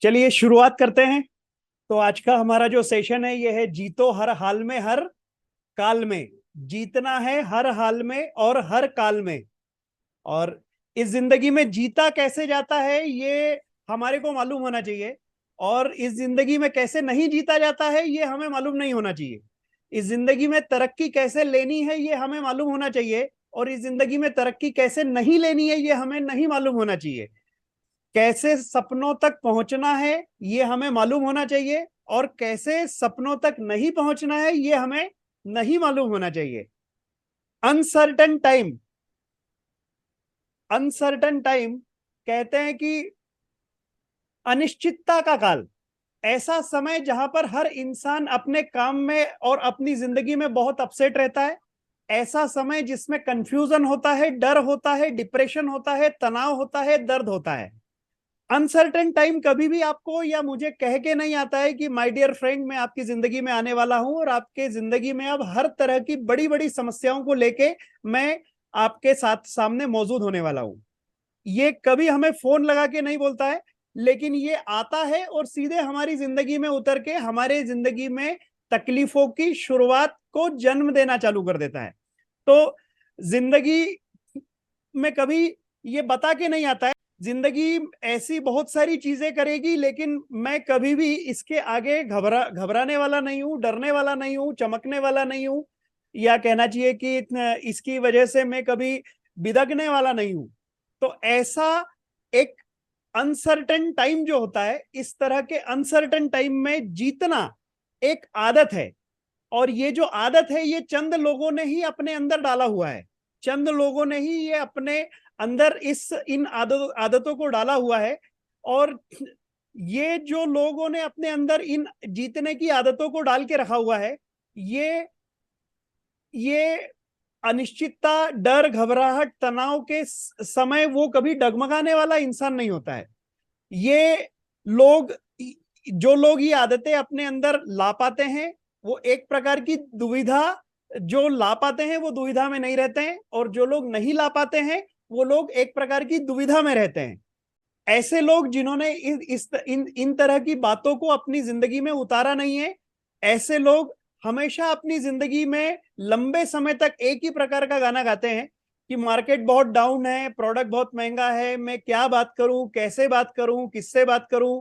चलिए शुरुआत करते हैं। तो आज का हमारा जो सेशन है ये है जीतो हर हाल में हर काल में। जीतना है हर हाल में और हर काल में। और इस जिंदगी में जीता कैसे जाता है ये हमारे को मालूम होना चाहिए। और इस जिंदगी में कैसे नहीं जीता जाता है ये हमें मालूम नहीं होना चाहिए। इस जिंदगी में तरक्की कैसे लेनी है ये हमें मालूम होना चाहिए। और इस जिंदगी में तरक्की कैसे नहीं लेनी है ये हमें नहीं मालूम होना चाहिए। कैसे सपनों तक पहुंचना है ये हमें मालूम होना चाहिए। और कैसे सपनों तक नहीं पहुंचना है ये हमें नहीं मालूम होना चाहिए। Uncertain time. अनसर्टन टाइम कहते हैं कि अनिश्चितता का काल। ऐसा समय जहां पर हर इंसान अपने काम में और अपनी जिंदगी में बहुत अपसेट रहता है। ऐसा समय जिसमें कंफ्यूजन होता है, डर होता है, डिप्रेशन होता है, तनाव होता है, दर्द होता है। अनसर्टेन टाइम कभी भी आपको या मुझे कह के नहीं आता है कि माय डियर फ्रेंड मैं आपकी जिंदगी में आने वाला हूं और आपके जिंदगी में अब हर तरह की बड़ी बड़ी समस्याओं को लेके मैं आपके साथ सामने मौजूद होने वाला हूं। ये कभी हमें फोन लगा के नहीं बोलता है। लेकिन ये आता है और सीधे हमारी जिंदगी में उतर के हमारे जिंदगी में तकलीफों की शुरुआत को जन्म देना चालू कर देता है। तो जिंदगी में कभी ये बता के नहीं आता है। जिंदगी ऐसी बहुत सारी चीजें करेगी लेकिन मैं कभी भी इसके आगे घबराने वाला नहीं हूं, डरने वाला नहीं हूं, चमकने वाला नहीं हूं। या कहना चाहिए कि इसकी वजह से मैं कभी बिदकने वाला नहीं हूं। तो ऐसा एक अनसर्टेन टाइम जो होता है, इस तरह के अनसर्टेन टाइम में जीतना एक आदत है। और ये जो आदत है ये चंद लोगों ने ही अपने अंदर डाला हुआ है। चंद लोगों ने ही ये अपने अंदर इन आदतों को डाला हुआ है। और ये जो लोगों ने अपने अंदर इन जीतने की आदतों को डाल के रखा हुआ है, ये अनिश्चितता, डर, घबराहट, तनाव के समय वो कभी डगमगाने वाला इंसान नहीं होता है। ये लोग, जो लोग ये आदतें अपने अंदर ला पाते हैं, वो एक प्रकार की दुविधा, जो ला पाते हैं वो दुविधा में नहीं रहते हैं। और जो लोग नहीं ला पाते हैं वो लोग एक प्रकार की दुविधा में रहते हैं। ऐसे लोग जिन्होंने इन तरह की बातों को अपनी जिंदगी में उतारा नहीं है, ऐसे लोग हमेशा अपनी जिंदगी में लंबे समय तक एक ही प्रकार का गाना गाते हैं कि मार्केट बहुत डाउन है, प्रोडक्ट बहुत महंगा है, मैं क्या बात करूं, कैसे बात करूं, किससे बात करूं।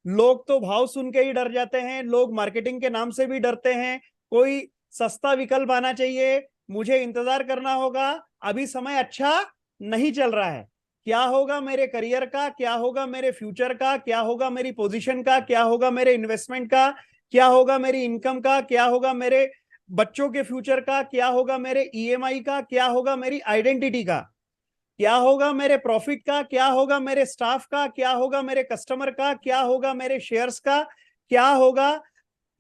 लोग तो भाव सुन के ही डर जाते हैं, लोग मार्केटिंग के नाम से भी डरते हैं। कोई सस्ता विकल्प आना चाहिए, मुझे इंतजार करना होगा, अभी समय अच्छा नहीं चल रहा है। क्या होगा मेरे करियर का, क्या होगा मेरे फ्यूचर का, क्या होगा मेरी पोजीशन का, क्या होगा मेरे इन्वेस्टमेंट का, क्या होगा मेरी इनकम का, क्या होगा मेरे बच्चों के फ्यूचर का, क्या होगा मेरे ईएमआई का, क्या होगा मेरी आइडेंटिटी का, क्या होगा मेरे प्रॉफिट का, क्या होगा मेरे स्टाफ का, क्या होगा मेरे कस्टमर का, क्या होगा मेरे शेयर्स का, क्या होगा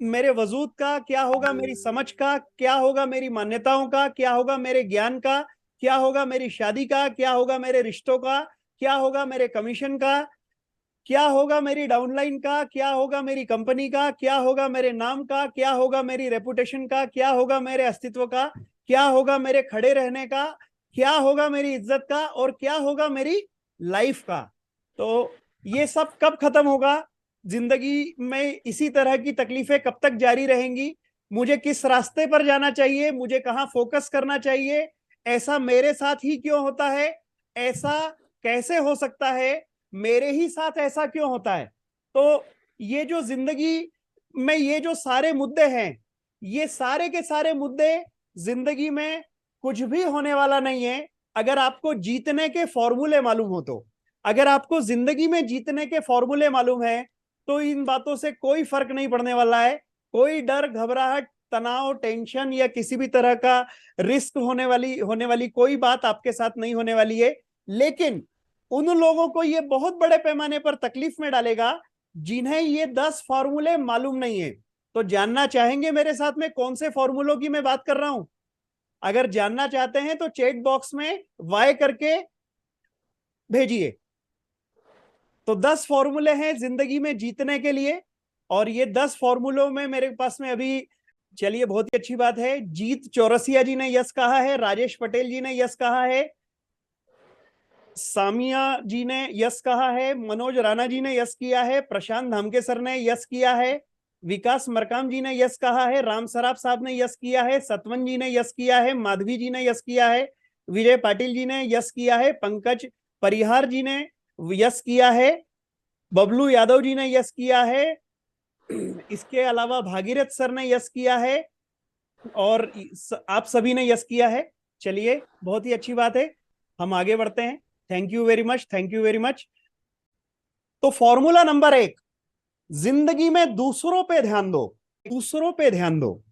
मेरे वजूद का, क्या होगा मेरी समझ का, क्या होगा मेरी मान्यताओं का, क्या होगा मेरे ज्ञान का, क्या होगा मेरी शादी का, क्या होगा मेरे रिश्तों का, क्या होगा मेरे कमीशन का, क्या होगा मेरी डाउनलाइन का, क्या होगा मेरी कंपनी का, क्या होगा मेरे नाम का, क्या होगा मेरी रेपुटेशन का, क्या होगा मेरे अस्तित्व का, क्या होगा मेरे खड़े रहने का, क्या होगा मेरी इज्जत का, और क्या होगा मेरी लाइफ का। तो ये सब कब खत्म होगा? जिंदगी में इसी तरह की तकलीफें कब तक जारी रहेंगी? मुझे किस रास्ते पर जाना चाहिए, मुझे कहाँ फोकस करना चाहिए, ऐसा मेरे साथ ही क्यों होता है, ऐसा कैसे हो सकता है, मेरे ही साथ ऐसा क्यों होता है? तो ये जो जिंदगी में ये जो सारे मुद्दे हैं, ये सारे के सारे मुद्दे जिंदगी में कुछ भी होने वाला नहीं है अगर आपको जीतने के फॉर्मूले मालूम हो तो। अगर आपको जिंदगी में जीतने के फॉर्मूले मालूम है तो इन बातों से कोई फर्क नहीं पड़ने वाला है। कोई डर, घबराहट, तनाव, टेंशन या किसी भी तरह का रिस्क होने वाली कोई बात आपके साथ नहीं होने वाली है। लेकिन उन लोगों को ये बहुत बड़े पैमाने पर तकलीफ में डालेगा जिन्हें ये 10 फॉर्मूले मालूम नहीं है। तो जानना चाहेंगे मेरे साथ में कौन से फॉर्मूलों की मैं बात कर रहा हूं? अगर जानना चाहते हैं तो चैट बॉक्स में वाई करके भेजिए। तो 10 फॉर्मूले हैं जिंदगी में जीतने के लिए। और ये 10 फॉर्मूलों में मेरे पास में अभी, चलिए बहुत ही अच्छी बात है, जीत चौरसिया जी ने यस कहा है, राजेश पटेल जी ने यस कहा है, सामिया जी ने यस कहा है, मनोज राणा जी ने यस किया है, प्रशांत धामकेसर ने यस किया है, विकास मरकाम जी ने यस कहा है, राम सराफ साहब ने यस किया है, सतवन जी ने यस किया है, माधवी जी ने यस किया है, विजय पाटिल जी ने यस किया है, पंकज परिहार जी ने यस किया है, बबलू यादव जी ने यस किया है, इसके अलावा भागीरथ सर ने यस किया है, और आप सभी ने यस किया है। चलिए, बहुत ही अच्छी बात है, हम आगे बढ़ते हैं। Thank you very much, thank you very much. तो फॉर्मूला नंबर 1, जिंदगी में दूसरों पे ध्यान दो। दूसरों पे ध्यान दो,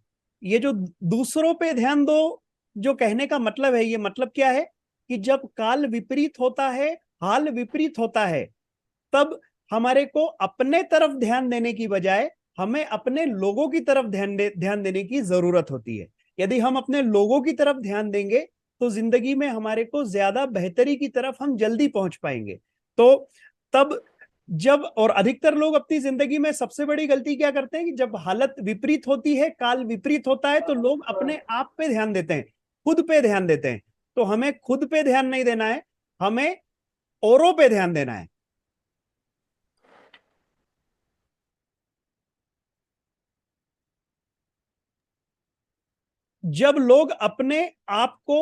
ये जो दूसरों पे ध्यान दो जो कहने का मतलब है, ये मतलब क्या है कि जब काल विपरीत होता है, हाल विपरीत होता है, तब हमारे को अपने तरफ ध्यान देने की बजाय हमें अपने लोगों की तरफ ध्यान देने की जरूरत होती है। यदि हम अपने लोगों की तरफ ध्यान देंगे तो जिंदगी में हमारे को ज्यादा बेहतरी की तरफ हम जल्दी पहुंच पाएंगे। तो तब जब, और अधिकतर लोग अपनी जिंदगी में सबसे बड़ी गलती क्या करते हैं कि जब हालत विपरीत होती है, काल विपरीत होता है, तो लोग अपने आप पे ध्यान देते हैं, खुद पे ध्यान देते हैं। तो हमें खुद पे ध्यान नहीं देना है, हमें औरों पे ध्यान देना है। जब लोग अपने आप को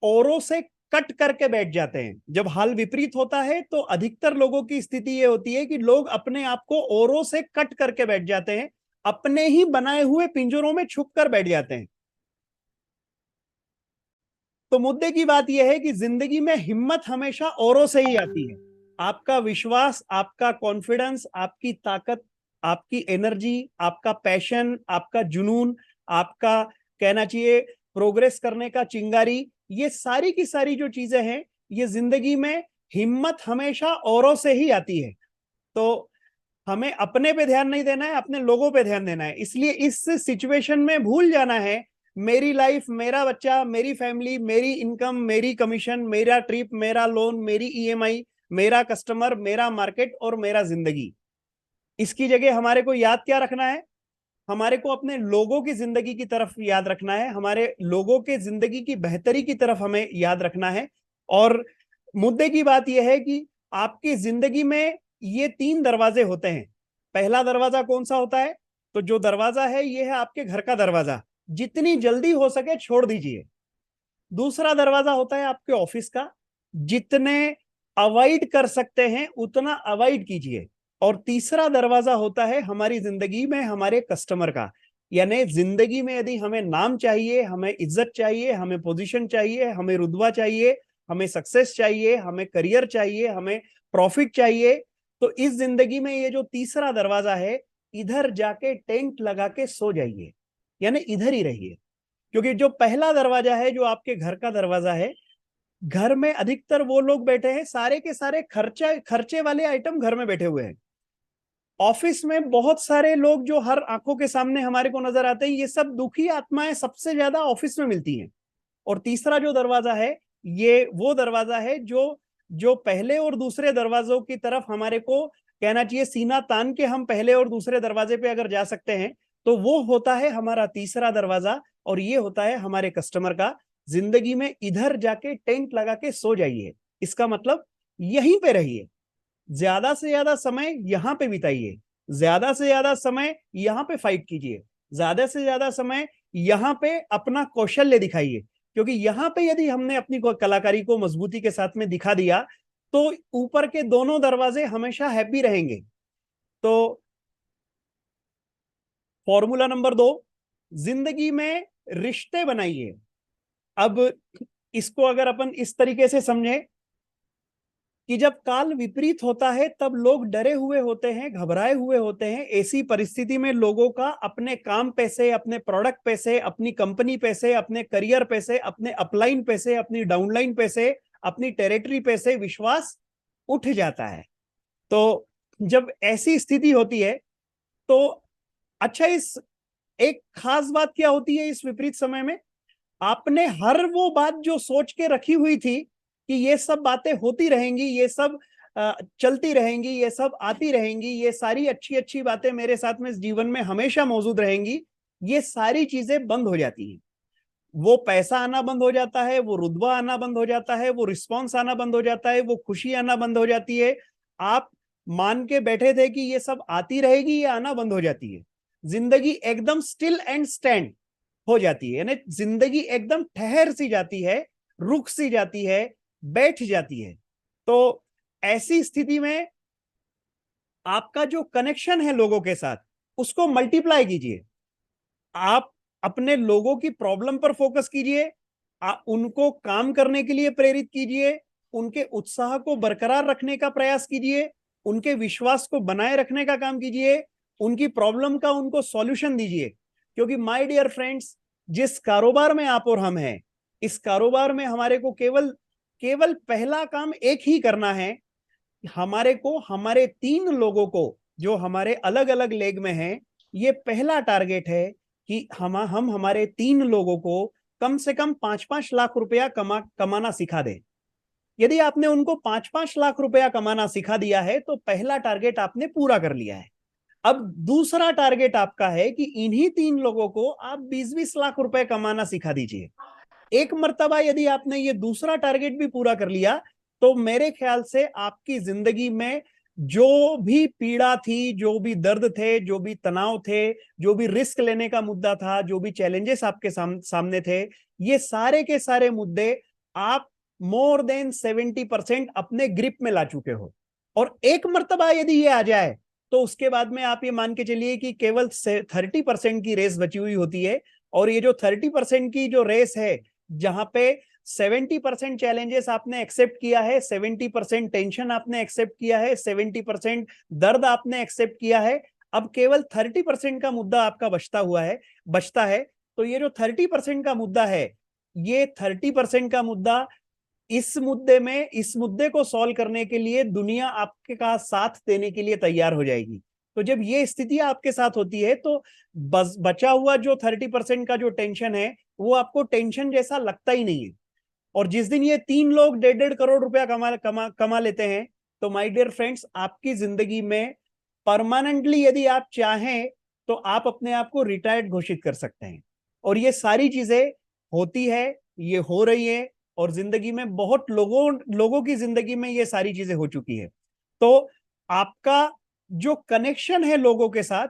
औरों से कट करके बैठ जाते हैं, जब हाल विपरीत होता है, तो अधिकतर लोगों की स्थिति ये होती है कि लोग अपने आप को औरों से कट करके बैठ जाते हैं, अपने ही बनाए हुए पिंजरों में छुप कर बैठ जाते हैं। तो मुद्दे की बात यह है कि जिंदगी में हिम्मत हमेशा औरों से ही आती है। आपका विश्वास, आपका कॉन्फिडेंस, आपकी ताकत, आपकी एनर्जी, आपका पैशन, आपका जुनून, आपका कहना चाहिए प्रोग्रेस करने का चिंगारी, ये सारी की सारी जो चीजें हैं, ये जिंदगी में हिम्मत हमेशा औरों से ही आती है। तो हमें अपने पे ध्यान नहीं देना है, अपने लोगों पे ध्यान देना है। इसलिए इस सिचुएशन में भूल जाना है मेरी लाइफ, मेरा बच्चा, मेरी फैमिली, मेरी इनकम, मेरी कमीशन, मेरा ट्रिप, मेरा लोन, मेरी ईएमआई, मेरा कस्टमर, मेरा मार्केट और मेरा जिंदगी। इसकी जगह हमारे को याद क्या रखना है? हमारे को अपने लोगों की जिंदगी की तरफ याद रखना है, हमारे लोगों के जिंदगी की बेहतरी की तरफ हमें याद रखना है। और मुद्दे की बात यह है कि आपकी जिंदगी में ये 3 दरवाजे होते हैं। पहला दरवाजा कौन सा होता है? तो जो दरवाजा है, ये है आपके घर का दरवाजा, जितनी जल्दी हो सके छोड़ दीजिए। दूसरा दरवाजा होता है आपके ऑफिस का, जितने अवॉइड कर सकते हैं उतना अवॉइड कीजिए। और तीसरा दरवाजा होता है हमारी जिंदगी में हमारे कस्टमर का। यानी जिंदगी में यदि हमें नाम चाहिए, हमें इज्जत चाहिए, हमें पोजीशन चाहिए, हमें रुतबा चाहिए, हमें सक्सेस चाहिए, हमें करियर चाहिए, हमें प्रॉफिट चाहिए, तो इस जिंदगी में ये जो तीसरा दरवाजा है, इधर जाके टेंट लगा के सो जाइए, यानी इधर ही रहिए। क्योंकि जो पहला दरवाजा है, जो आपके घर का दरवाजा है, घर में अधिकतर वो लोग बैठे हैं, सारे के सारे खर्चे खर्चे वाले आइटम घर में बैठे हुए हैं। ऑफिस में बहुत सारे लोग जो हर आंखों के सामने हमारे को नजर आते हैं, ये सब दुखी आत्माएं सबसे ज्यादा ऑफिस में मिलती हैं। और तीसरा जो दरवाजा है, ये वो दरवाजा है जो जो पहले और दूसरे दरवाजों की तरफ हमारे को कहना चाहिए सीना तान के हम पहले और दूसरे दरवाजे पे अगर जा सकते हैं, तो वो होता है हमारा तीसरा दरवाजा, और ये होता है हमारे कस्टमर का। जिंदगी में इधर जाके टेंट लगा के सो जाइए, इसका मतलब यहीं पे रहिए, ज्यादा से ज्यादा समय यहां पे बिताइए, ज्यादा से ज्यादा समय यहां पे फाइट कीजिए, ज्यादा से ज्यादा समय यहां पे अपना कौशल्य दिखाइए। क्योंकि यहां पे यदि हमने अपनी कलाकारी को मजबूती के साथ में दिखा दिया, तो ऊपर के दोनों दरवाजे हमेशा हैप्पी रहेंगे। तो फॉर्मूला नंबर 2, जिंदगी में रिश्ते बनाइए। अब इसको अगर अपन इस तरीके से समझे कि जब काल विपरीत होता है, तब लोग डरे हुए होते हैं, घबराए हुए होते हैं। ऐसी परिस्थिति में लोगों का अपने काम पे से, अपने प्रोडक्ट पे से, अपनी कंपनी पे से, अपने करियर पे से, अपने अपलाइन पे से, अपनी डाउनलाइन पे से, अपनी टेरिटरी पे से विश्वास उठ जाता है। तो जब ऐसी स्थिति होती है, तो अच्छा, इस एक खास बात क्या होती है इस विपरीत समय में? आपने हर वो बात जो सोच के रखी हुई थी कि ये सब बातें होती रहेंगी, ये सब चलती रहेंगी, ये सब आती रहेंगी, ये सारी अच्छी अच्छी बातें मेरे साथ में इस जीवन में हमेशा मौजूद रहेंगी, ये सारी चीजें बंद हो जाती हैं। वो पैसा आना बंद हो जाता है, वो रुतबा आना बंद हो जाता है, वो रिस्पॉन्स आना बंद हो जाता है, वो खुशी आना बंद हो जाती है। आप मान के बैठे थे कि ये सब आती रहेगी, ये आना बंद हो जाती है। जिंदगी एकदम स्टिल एंड स्टैंड हो जाती है, यानी जिंदगी एकदम ठहर सी जाती है, रुक सी जाती है, बैठ जाती है। तो ऐसी स्थिति में आपका जो कनेक्शन है लोगों के साथ, उसको मल्टीप्लाई कीजिए। आप अपने लोगों की प्रॉब्लम पर फोकस कीजिए, उनको काम करने के लिए प्रेरित कीजिए, उनके उत्साह को बरकरार रखने का प्रयास कीजिए, उनके विश्वास को बनाए रखने का काम कीजिए, उनकी प्रॉब्लम का उनको सॉल्यूशन दीजिए। क्योंकि माय डियर फ्रेंड्स, जिस कारोबार में आप और हम हैं, इस कारोबार में हमारे को केवल केवल पहला काम एक ही करना है। हमारे को हमारे 3 लोगों को जो हमारे अलग अलग लेग में हैं, ये पहला टारगेट है कि हम हमारे 3 लोगों को कम से कम 5-5 लाख रुपया कमाना सिखा दें। यदि आपने उनको 5-5 लाख रुपया कमाना सिखा दिया है तो पहला टारगेट आपने पूरा कर लिया है। अब दूसरा टारगेट आपका है कि इन्हीं 3 लोगों को आप 20-20 लाख रुपए कमाना सिखा दीजिए। एक मर्तबा यदि आपने ये दूसरा टारगेट भी पूरा कर लिया, तो मेरे ख्याल से आपकी जिंदगी में जो भी पीड़ा थी, जो भी दर्द थे, जो भी तनाव थे, जो भी रिस्क लेने का मुद्दा था, जो भी चैलेंजेस आपके सामने थे, ये सारे के सारे मुद्दे आप मोर देन 70% अपने ग्रिप में ला चुके हो। और एक मर्तबा यदि ये आ जाए, तो उसके बाद में आप ये मान के चलिए कि केवल 30% की रेस बची हुई होती है। और ये जो 30% की जो रेस है, जहां पे 70% चैलेंजेस आपने एक्सेप्ट किया है, 70% टेंशन आपने एक्सेप्ट किया है, 70% दर्द आपने एक्सेप्ट किया है, अब केवल 30% का मुद्दा आपका बचता है। तो ये जो 30% का मुद्दा है, ये 30% का मुद्दा, इस मुद्दे को सॉल्व करने के लिए दुनिया आपके का साथ देने के लिए तैयार हो जाएगी। तो जब ये स्थिति आपके साथ होती है, तो बस बचा हुआ जो 30% का जो टेंशन है, वो आपको टेंशन जैसा लगता ही नहीं है। और जिस दिन ये 3 लोग 1.5-1.5 करोड़ रुपया कमा लेते हैं, तो माय डियर फ्रेंड्स, आपकी जिंदगी में परमानेंटली यदि आप चाहें तो आप अपने आप को रिटायर्ड घोषित कर सकते हैं। और ये सारी चीजें होती है, ये हो रही है, और जिंदगी में बहुत लोगों की जिंदगी में ये सारी चीजें हो चुकी है। तो आपका जो कनेक्शन है लोगों के साथ,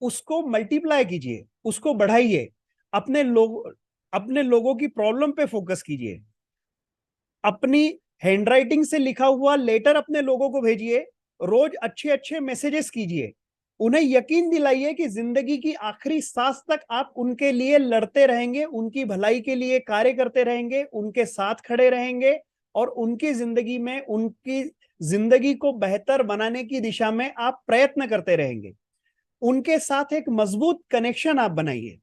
उसको मल्टीप्लाई कीजिए, उसको बढ़ाइए, अपने लोगों की प्रॉब्लम पे फोकस कीजिए, अपनी हैंडराइटिंग से लिखा हुआ लेटर अपने लोगों को भेजिए, रोज अच्छे अच्छे मैसेजेस कीजिए, उन्हें यकीन दिलाइए कि जिंदगी की आखिरी सांस तक आप उनके लिए लड़ते रहेंगे, उनकी भलाई के लिए कार्य करते रहेंगे, उनके साथ खड़े रहेंगे, और उनकी जिंदगी में उनकी जिंदगी को बेहतर बनाने की दिशा में आप प्रयत्न करते रहेंगे। उनके साथ एक मजबूत कनेक्शन आप बनाइए।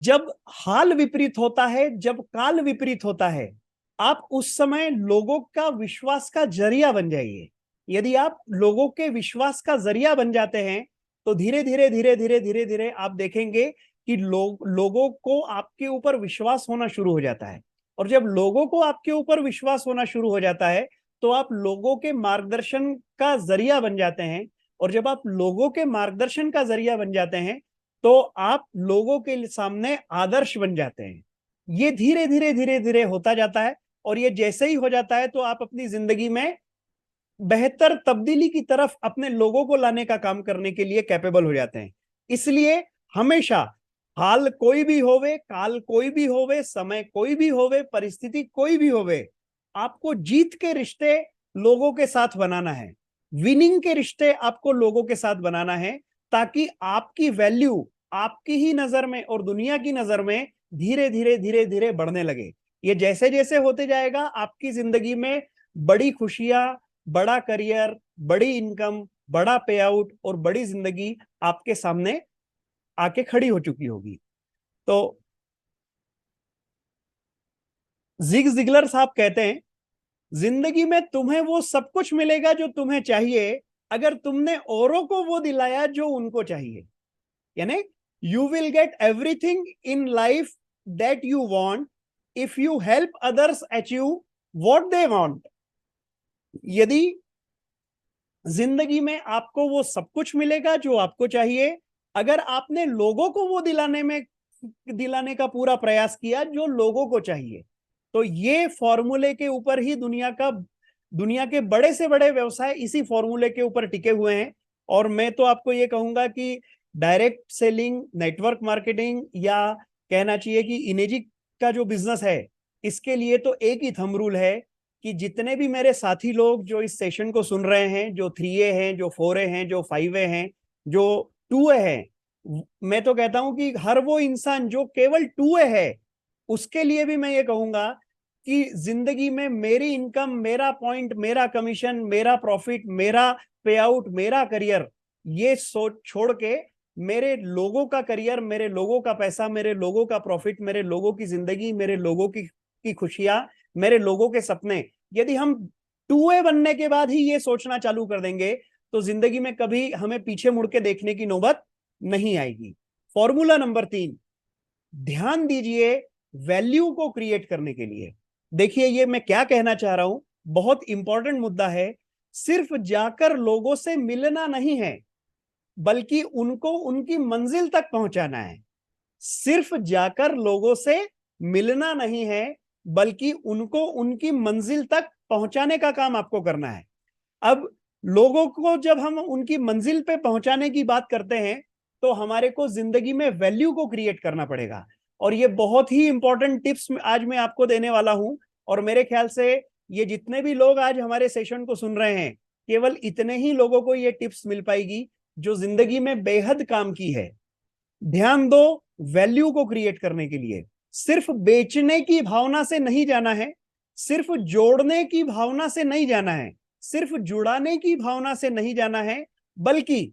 जब हाल विपरीत होता है, जब काल विपरीत होता है, आप उस समय लोगों का विश्वास का जरिया बन जाइए। यदि आप लोगों के विश्वास का जरिया बन जाते हैं, तो धीरे धीरे धीरे धीरे धीरे धीरे आप देखेंगे कि लोगों को आपके ऊपर विश्वास होना शुरू हो जाता है। और जब लोगों को आपके ऊपर विश्वास होना शुरू हो जाता है, तो आप लोगों के मार्गदर्शन का जरिया बन जाते हैं। और जब आप लोगों के मार्गदर्शन का जरिया बन जाते हैं, तो आप लोगों के सामने आदर्श बन जाते हैं। ये धीरे धीरे धीरे धीरे होता जाता है, और ये जैसे ही हो जाता है, तो आप अपनी जिंदगी में बेहतर तब्दीली की तरफ अपने लोगों को लाने का काम करने के लिए कैपेबल हो जाते हैं। इसलिए हमेशा, हाल कोई भी होवे, काल कोई भी होवे, समय कोई भी होवे, परिस्थिति कोई भी होवे, आपको जीत के रिश्ते लोगों के साथ बनाना है, विनिंग के रिश्ते आपको लोगों के साथ बनाना है, ताकि आपकी वैल्यू आपकी ही नजर में और दुनिया की नजर में धीरे धीरे धीरे धीरे बढ़ने लगे। ये जैसे जैसे होते जाएगा, आपकी जिंदगी में बड़ी खुशियां, बड़ा करियर, बड़ी इनकम, बड़ा पे आउट और बड़ी जिंदगी आपके सामने आके खड़ी हो चुकी होगी। तो जिग जिगलर साहब कहते हैं, जिंदगी में तुम्हें वो सब कुछ मिलेगा जो तुम्हें चाहिए, अगर तुमने औरों को वो दिलाया जो उनको चाहिए। यानी you will get everything in life that you want if you help others achieve what they want. यदि जिंदगी में आपको वो सब कुछ मिलेगा जो आपको चाहिए, अगर आपने लोगों को वो दिलाने में दिलाने का पूरा प्रयास किया जो लोगों को चाहिए। तो ये फॉर्मूले के ऊपर ही दुनिया के बड़े से बड़े व्यवसाय इसी फॉर्मूले के ऊपर टिके हुए हैं। और मैं तो आपको ये कहूंगा कि डायरेक्ट सेलिंग, नेटवर्क मार्केटिंग, या कहना चाहिए कि इमेजिंग का जो बिजनेस है, इसके लिए तो एक ही थंब रूल है कि जितने भी मेरे साथी लोग जो इस सेशन को सुन रहे हैं, जो 3A हैं, जो 4A हैं, जो 5A हैं, जो 2A हैं, मैं तो कहता हूं कि हर वो इंसान जो केवल 2A है, उसके लिए भी मैं ये कहूंगा कि जिंदगी में मेरी इनकम, मेरा पॉइंट, मेरा कमीशन, मेरा प्रॉफिट, मेरा पे आउट, मेरा करियर, ये सोच छोड़ के मेरे लोगों का करियर, मेरे लोगों का पैसा, मेरे लोगों का प्रॉफिट, मेरे लोगों की जिंदगी, मेरे लोगों की खुशियां, मेरे लोगों के सपने, यदि हम 2A बनने के बाद ही ये सोचना चालू कर देंगे तो जिंदगी में कभी हमें पीछे मुड़ के देखने की नौबत नहीं आएगी। फॉर्मूला नंबर 3, ध्यान दीजिए वैल्यू को क्रिएट करने के लिए। देखिए ये मैं क्या कहना चाह रहा हूं, बहुत इंपॉर्टेंट मुद्दा है। सिर्फ जाकर लोगों से मिलना नहीं है, बल्कि उनको उनकी मंजिल तक पहुंचाना है। सिर्फ जाकर लोगों से मिलना नहीं है, बल्कि उनको उनकी मंजिल तक पहुंचाने का काम आपको करना है। अब लोगों को जब हम उनकी मंजिल पे पहुंचाने की बात करते हैं तो हमारे को जिंदगी में वैल्यू को क्रिएट करना पड़ेगा। और ये बहुत ही इंपॉर्टेंट टिप्स आज मैं आपको देने वाला हूं। और मेरे ख्याल से ये जितने भी लोग आज हमारे सेशन को सुन रहे हैं, केवल इतने ही लोगों को ये टिप्स मिल पाएगी जो जिंदगी में बेहद काम की है। ध्यान दो, वैल्यू को क्रिएट करने के लिए सिर्फ बेचने की भावना से नहीं जाना है, सिर्फ जोड़ने की भावना से नहीं जाना है, सिर्फ जुड़ाने की भावना से नहीं जाना है, बल्कि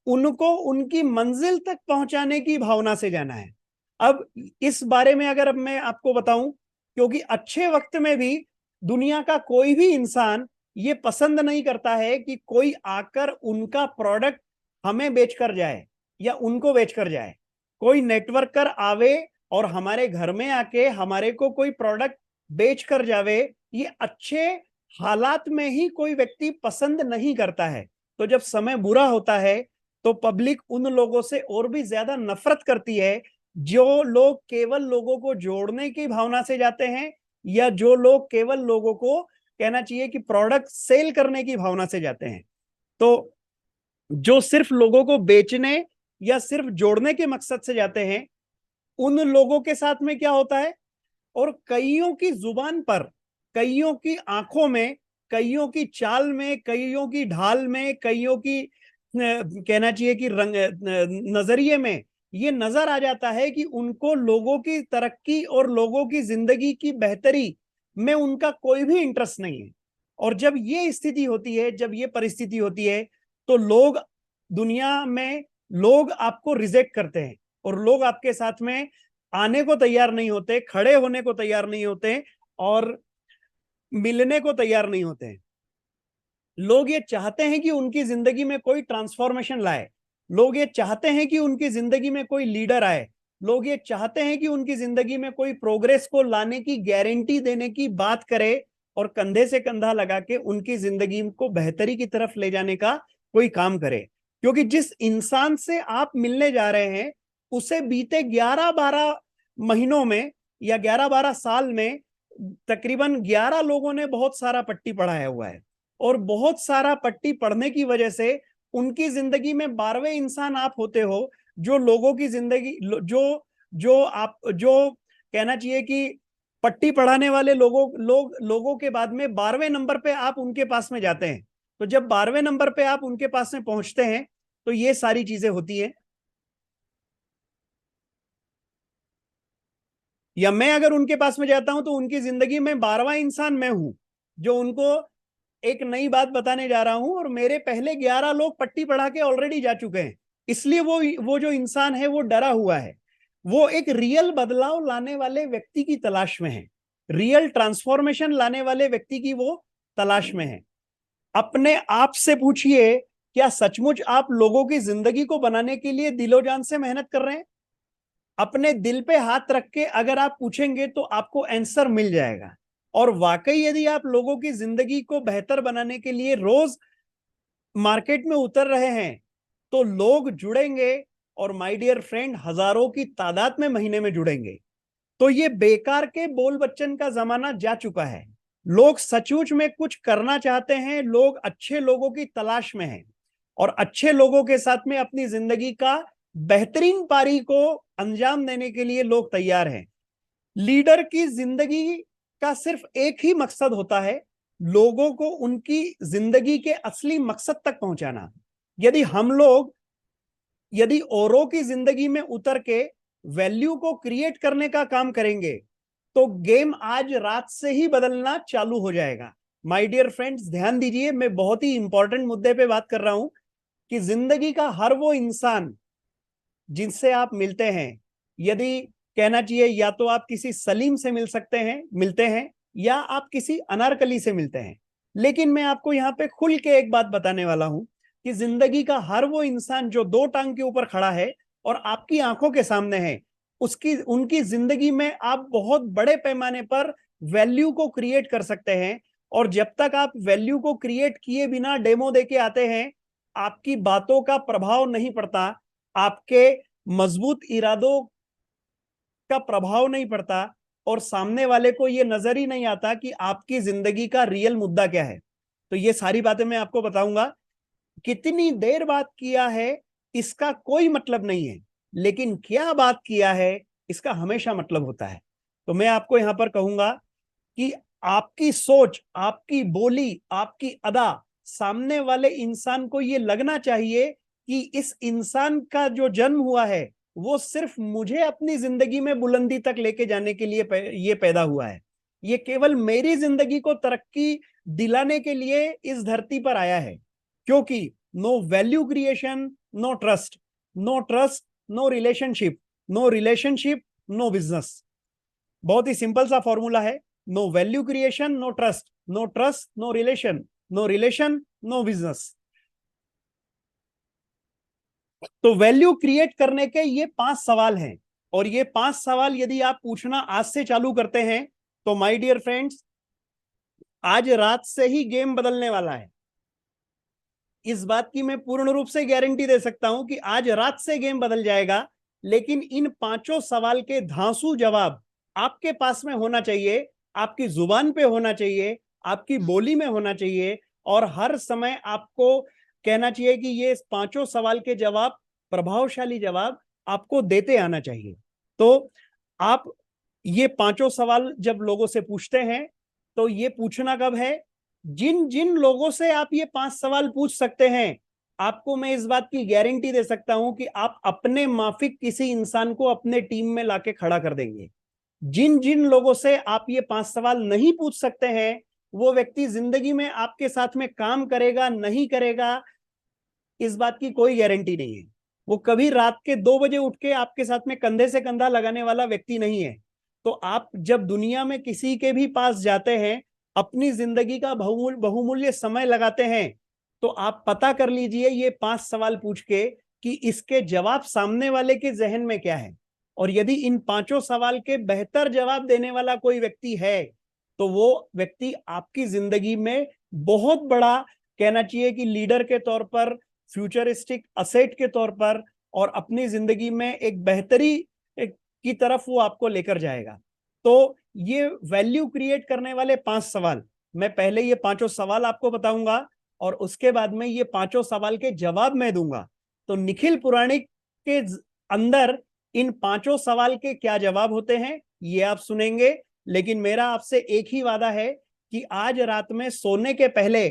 उनको उनकी मंजिल तक पहुंचाने की भावना से जाना है। अब इस बारे में अगर अब मैं आपको बताऊं, क्योंकि अच्छे वक्त में भी दुनिया का कोई भी इंसान ये पसंद नहीं करता है कि कोई आकर उनका प्रोडक्ट हमें बेचकर जाए या उनको बेचकर जाए। कोई नेटवर्कर आवे और हमारे घर में आके हमारे को कोई प्रोडक्ट बेच कर जावे, ये अच्छे हालात में ही कोई व्यक्ति पसंद नहीं करता है। तो जब समय बुरा होता है तो पब्लिक उन लोगों से और भी ज्यादा नफरत करती है जो लोग केवल लोगों को जोड़ने की भावना से जाते हैं, या जो लोग केवल लोगों को कहना चाहिए कि प्रोडक्ट सेल करने की भावना से जाते हैं। तो जो सिर्फ लोगों को बेचने या सिर्फ जोड़ने के मकसद से जाते हैं, उन लोगों के साथ में क्या होता है, और कईयों की जुबान पर, कईयों की आंखों में, कईयों की चाल में, कईयों की ढाल में, कईयों की कहना चाहिए कि रंग नजरिए में ये नजर आ जाता है कि उनको लोगों की तरक्की और लोगों की जिंदगी की बेहतरी में उनका कोई भी इंटरेस्ट नहीं है। और जब ये स्थिति होती है, जब ये परिस्थिति होती है, तो लोग, दुनिया में लोग आपको रिजेक्ट करते हैं और लोग आपके साथ में आने को तैयार नहीं होते, खड़े होने को तैयार नहीं होते और मिलने को तैयार नहीं होते हैं। लोग ये चाहते हैं कि उनकी जिंदगी में कोई ट्रांसफॉर्मेशन लाए, लोग ये चाहते हैं कि उनकी जिंदगी में कोई लीडर आए, लोग ये चाहते हैं कि उनकी जिंदगी में कोई प्रोग्रेस को लाने की गारंटी देने की बात करे और कंधे से कंधा लगा के उनकी जिंदगी को बेहतरी की तरफ ले जाने का कोई काम करे। क्योंकि जिस इंसान से आप मिलने जा रहे हैं उसे बीते 11-12 महीनों में या 11-12 साल में तकरीबन 11 लोगों ने बहुत सारा पट्टी पढ़ाया हुआ है। और बहुत सारा पट्टी पढ़ने की वजह से उनकी जिंदगी में 12वें इंसान आप होते हो जो लोगों की जिंदगी, जो कहना चाहिए कि पट्टी पढ़ाने वाले लोगों के बाद में 12वें नंबर पे आप उनके पास में जाते हैं। तो जब 12वें नंबर पे आप उनके पास में पहुंचते हैं तो ये सारी चीजें होती हैं। या मैं अगर उनके पास में जाता हूं तो उनकी जिंदगी में 12वां इंसान मैं हूं जो उनको एक नई बात बताने जा रहा हूं, और मेरे पहले 11 लोग पट्टी पढ़ा के ऑलरेडी जा चुके हैं। इसलिए वो जो इंसान है वो डरा हुआ है, वो एक रियल बदलाव लाने वाले व्यक्ति की तलाश में है, रियल ट्रांसफॉर्मेशन लाने वाले व्यक्ति की वो तलाश में है। अपने आप से पूछिए, क्या सचमुच आप लोगों की जिंदगी को बनाने के लिए दिलो जान से मेहनत कर रहे हैं? अपने दिल पे हाथ रख के अगर आप पूछेंगे तो आपको आंसर मिल जाएगा। और वाकई यदि आप लोगों की जिंदगी को बेहतर बनाने के लिए रोज मार्केट में उतर रहे हैं तो लोग जुड़ेंगे, और माय डियर फ्रेंड हजारों की तादाद में महीने में जुड़ेंगे। तो ये बेकार के बोल बच्चन का जमाना जा चुका है। लोग सचमुच में कुछ करना चाहते हैं, लोग अच्छे लोगों की तलाश में हैं और अच्छे लोगों के साथ में अपनी जिंदगी का बेहतरीन पारी को अंजाम देने के लिए लोग तैयार हैं। लीडर की जिंदगी का सिर्फ एक ही मकसद होता है, लोगों को उनकी जिंदगी के असली मकसद तक पहुंचाना। यदि औरों की जिंदगी में उतर के वैल्यू को क्रिएट करने का काम करेंगे तो गेम आज रात से ही बदलना चालू हो जाएगा। माय डियर फ्रेंड्स, ध्यान दीजिए, मैं बहुत ही इंपॉर्टेंट मुद्दे पे बात कर रहा हूं कि जिंदगी का हर वो इंसान जिनसे आप मिलते हैं, यदि कहना चाहिए या तो आप किसी सलीम से मिलते हैं या आप किसी अनारकली से मिलते हैं, लेकिन मैं आपको यहां पे खुल के एक बात बताने वाला हूं कि जिंदगी का हर वो इंसान जो दो टांग के ऊपर खड़ा है और आपकी आंखों के सामने है, उनकी जिंदगी में आप बहुत बड़े पैमाने पर वैल्यू को क्रिएट कर सकते हैं। और जब तक आप वैल्यू को क्रिएट किए बिना डेमो देके आते हैं, आपकी बातों का प्रभाव नहीं पड़ता, आपके मजबूत इरादों का प्रभाव नहीं पड़ता और सामने वाले को यह नजर ही नहीं आता कि आपकी जिंदगी का रियल मुद्दा क्या है। तो ये सारी बातें मैं आपको बताऊंगा। कितनी देर बात किया है इसका कोई मतलब नहीं है, लेकिन क्या बात किया है इसका हमेशा मतलब होता है। तो मैं आपको यहां पर कहूंगा कि आपकी सोच, आपकी बोली, आपकी अदा, सामने वाले इंसान को यह लगना चाहिए कि इस इंसान का जो जन्म हुआ है वो सिर्फ मुझे अपनी जिंदगी में बुलंदी तक लेके जाने के लिए ये पैदा हुआ है। ये केवल मेरी जिंदगी को तरक्की दिलाने के लिए इस धरती पर आया है। क्योंकि no value creation, no trust, no trust, no relationship, no relationship, no business. बहुत ही सिंपल सा फॉर्मूला है। No value creation, no trust, no trust, no relation, no relation, no business. तो वैल्यू क्रिएट करने के ये 5 सवाल हैं और ये 5 सवाल यदि आप पूछना आज से चालू करते हैं तो माय डियर फ्रेंड्स, आज रात से ही गेम बदलने वाला है। इस बात की मैं पूर्ण रूप से गारंटी दे सकता हूं कि आज रात से गेम बदल जाएगा। लेकिन इन 5 सवाल के धांसू जवाब आपके पास में होना चाहिए, आपकी जुबान पे होना चाहिए, आपकी बोली में होना चाहिए और हर समय आपको कहना चाहिए कि ये 5 सवाल के जवाब, प्रभावशाली जवाब आपको देते आना चाहिए। तो आप ये 5 सवाल जब लोगों से पूछते हैं तो ये पूछना कब है, जिन जिन लोगों से आप ये 5 सवाल पूछ सकते हैं, आपको मैं इस बात की गारंटी दे सकता हूं कि आप अपने माफिक किसी इंसान को अपने टीम में लाके खड़ा कर देंगे। जिन जिन लोगों से आप ये 5 सवाल नहीं पूछ सकते हैं, वो व्यक्ति जिंदगी में आपके साथ में काम करेगा नहीं करेगा, इस बात की कोई गारंटी नहीं है। वो कभी रात के 2 बजे उठ के आपके साथ में कंधे से कंधा लगाने वाला व्यक्ति नहीं है। तो आप जब दुनिया में किसी के भी पास जाते हैं, अपनी जिंदगी का बहुमूल्य समय लगाते हैं, तो आप पता कर लीजिए ये 5 सवाल पूछ के कि इसके जवाब सामने वाले के जहन में क्या है। और यदि इन 5 सवाल के बेहतर जवाब देने वाला कोई व्यक्ति है तो वो व्यक्ति आपकी जिंदगी में बहुत बड़ा, कहना चाहिए कि लीडर के तौर पर, फ्यूचरिस्टिक असेट के तौर पर और अपनी जिंदगी में एक बेहतरी की तरफ वो आपको लेकर जाएगा। तो ये वैल्यू क्रिएट करने वाले 5 सवाल, मैं पहले ये 5 सवाल आपको बताऊंगा और उसके बाद में ये 5 सवाल के जवाब मैं दूंगा। तो निखिल पुराणिक के अंदर इन 5 सवाल के क्या जवाब होते हैं ये आप सुनेंगे। लेकिन मेरा आपसे एक ही वादा है कि आज रात में सोने के पहले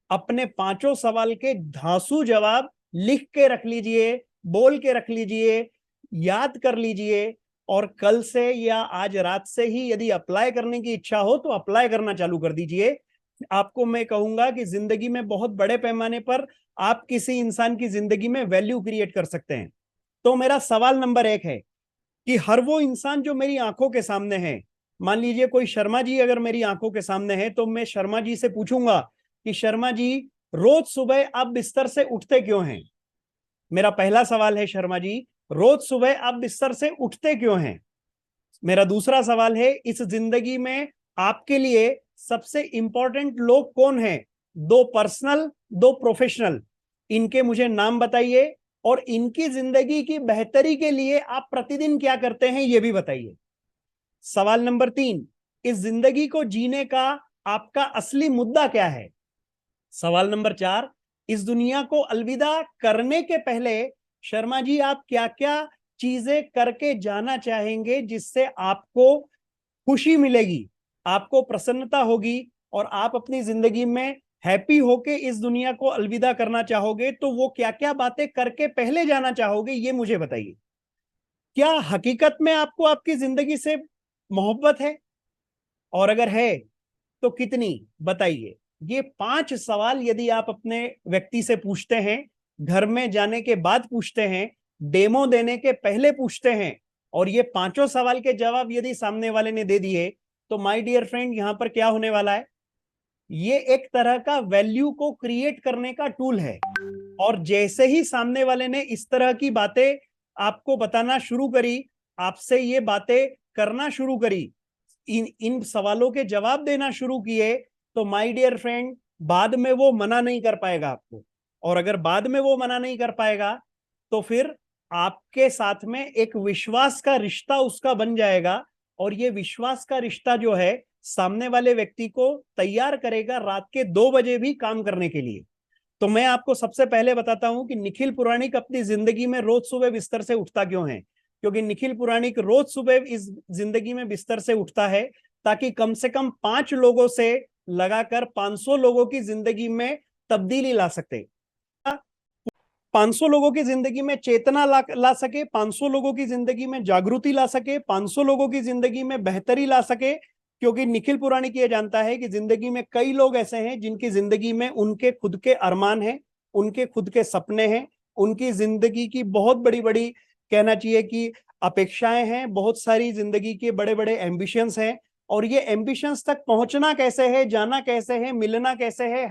अपने 5 सवाल के धांसू जवाब लिख के रख लीजिए, बोल के रख लीजिए, याद कर लीजिए और कल से या आज रात से ही यदि अप्लाई करने की इच्छा हो तो अप्लाई करना चालू कर दीजिए। आपको मैं कहूंगा कि जिंदगी में बहुत बड़े पैमाने पर आप किसी इंसान की जिंदगी में वैल्यू क्रिएट कर सकते हैं। तो मेरा सवाल नंबर 1 है कि हर वो इंसान जो मेरी आंखों के सामने है, मान लीजिए कोई शर्मा जी अगर मेरी आंखों के सामने है तो मैं शर्मा जी से पूछूंगा कि शर्मा जी, रोज सुबह आप बिस्तर से उठते क्यों हैं? मेरा पहला सवाल है, शर्मा जी, रोज सुबह आप बिस्तर से उठते क्यों हैं? मेरा दूसरा सवाल है, इस जिंदगी में आपके लिए सबसे इंपॉर्टेंट लोग कौन हैं? 2 पर्सनल, 2 प्रोफेशनल, इनके मुझे नाम बताइए और इनकी जिंदगी की बेहतरी के लिए आप प्रतिदिन क्या करते हैं ये भी बताइए। सवाल नंबर 3, इस जिंदगी को जीने का आपका असली मुद्दा क्या है। सवाल नंबर 4, इस दुनिया को अलविदा करने के पहले शर्मा जी आप क्या क्या चीजें करके जाना चाहेंगे जिससे आपको खुशी मिलेगी, आपको प्रसन्नता होगी और आप अपनी जिंदगी में हैप्पी होके इस दुनिया को अलविदा करना चाहोगे, तो वो क्या क्या बातें करके पहले जाना चाहोगे ये मुझे बताइए। क्या हकीकत में आपको आपकी जिंदगी से मोहब्बत है, और अगर है तो कितनी, बताइए। ये 5 सवाल यदि आप अपने व्यक्ति से पूछते हैं, घर में जाने के बाद पूछते हैं, डेमो देने के पहले पूछते हैं, और ये 5 सवाल के जवाब यदि सामने वाले ने दे दिए, तो माय डियर फ्रेंड यहां पर क्या होने वाला है, ये एक तरह का वैल्यू को क्रिएट करने का टूल है। और जैसे ही सामने वाले ने इस तरह की बातें आपको बताना शुरू करी, आपसे ये बातें करना शुरू करी, इन इन सवालों के जवाब देना शुरू किए, तो माय डियर फ्रेंड बाद में वो मना नहीं कर पाएगा आपको। और अगर बाद में वो मना नहीं कर पाएगा तो फिर आपके साथ में एक विश्वास का रिश्ता उसका बन जाएगा, और ये विश्वास का रिश्ता जो है सामने वाले व्यक्ति को तैयार करेगा रात के 2 बजे भी काम करने के लिए। तो मैं आपको सबसे पहले बताता हूं कि निखिल पुराणिक अपनी जिंदगी में रोज सुबह बिस्तर से उठता क्यों है। क्योंकि निखिल पुराणिक रोज सुबह इस जिंदगी में बिस्तर से उठता है ताकि कम से कम 5 लोगों से लगाकर 500 लोगों की जिंदगी में तब्दीली ला सके, 500 लोगों की जिंदगी में चेतना ला सके, 500 लोगों की जिंदगी में जागृति ला सके, 500 लोगों की जिंदगी में बेहतरी ला सके। क्योंकि निखिल पुराणिक ये जानता है कि जिंदगी में कई लोग ऐसे हैं जिनकी जिंदगी में उनके खुद के अरमान हैं, उनके खुद के सपने हैं, उनकी जिंदगी की बहुत बड़ी बड़ी, कहना चाहिए कि अपेक्षाएं हैं, बहुत सारी जिंदगी के बड़े बड़े एम्बिशंस हैं। और ये एम्बिशंस तक पहुंचना कैसे है, जाना कैसे है, मिलना कैसे है,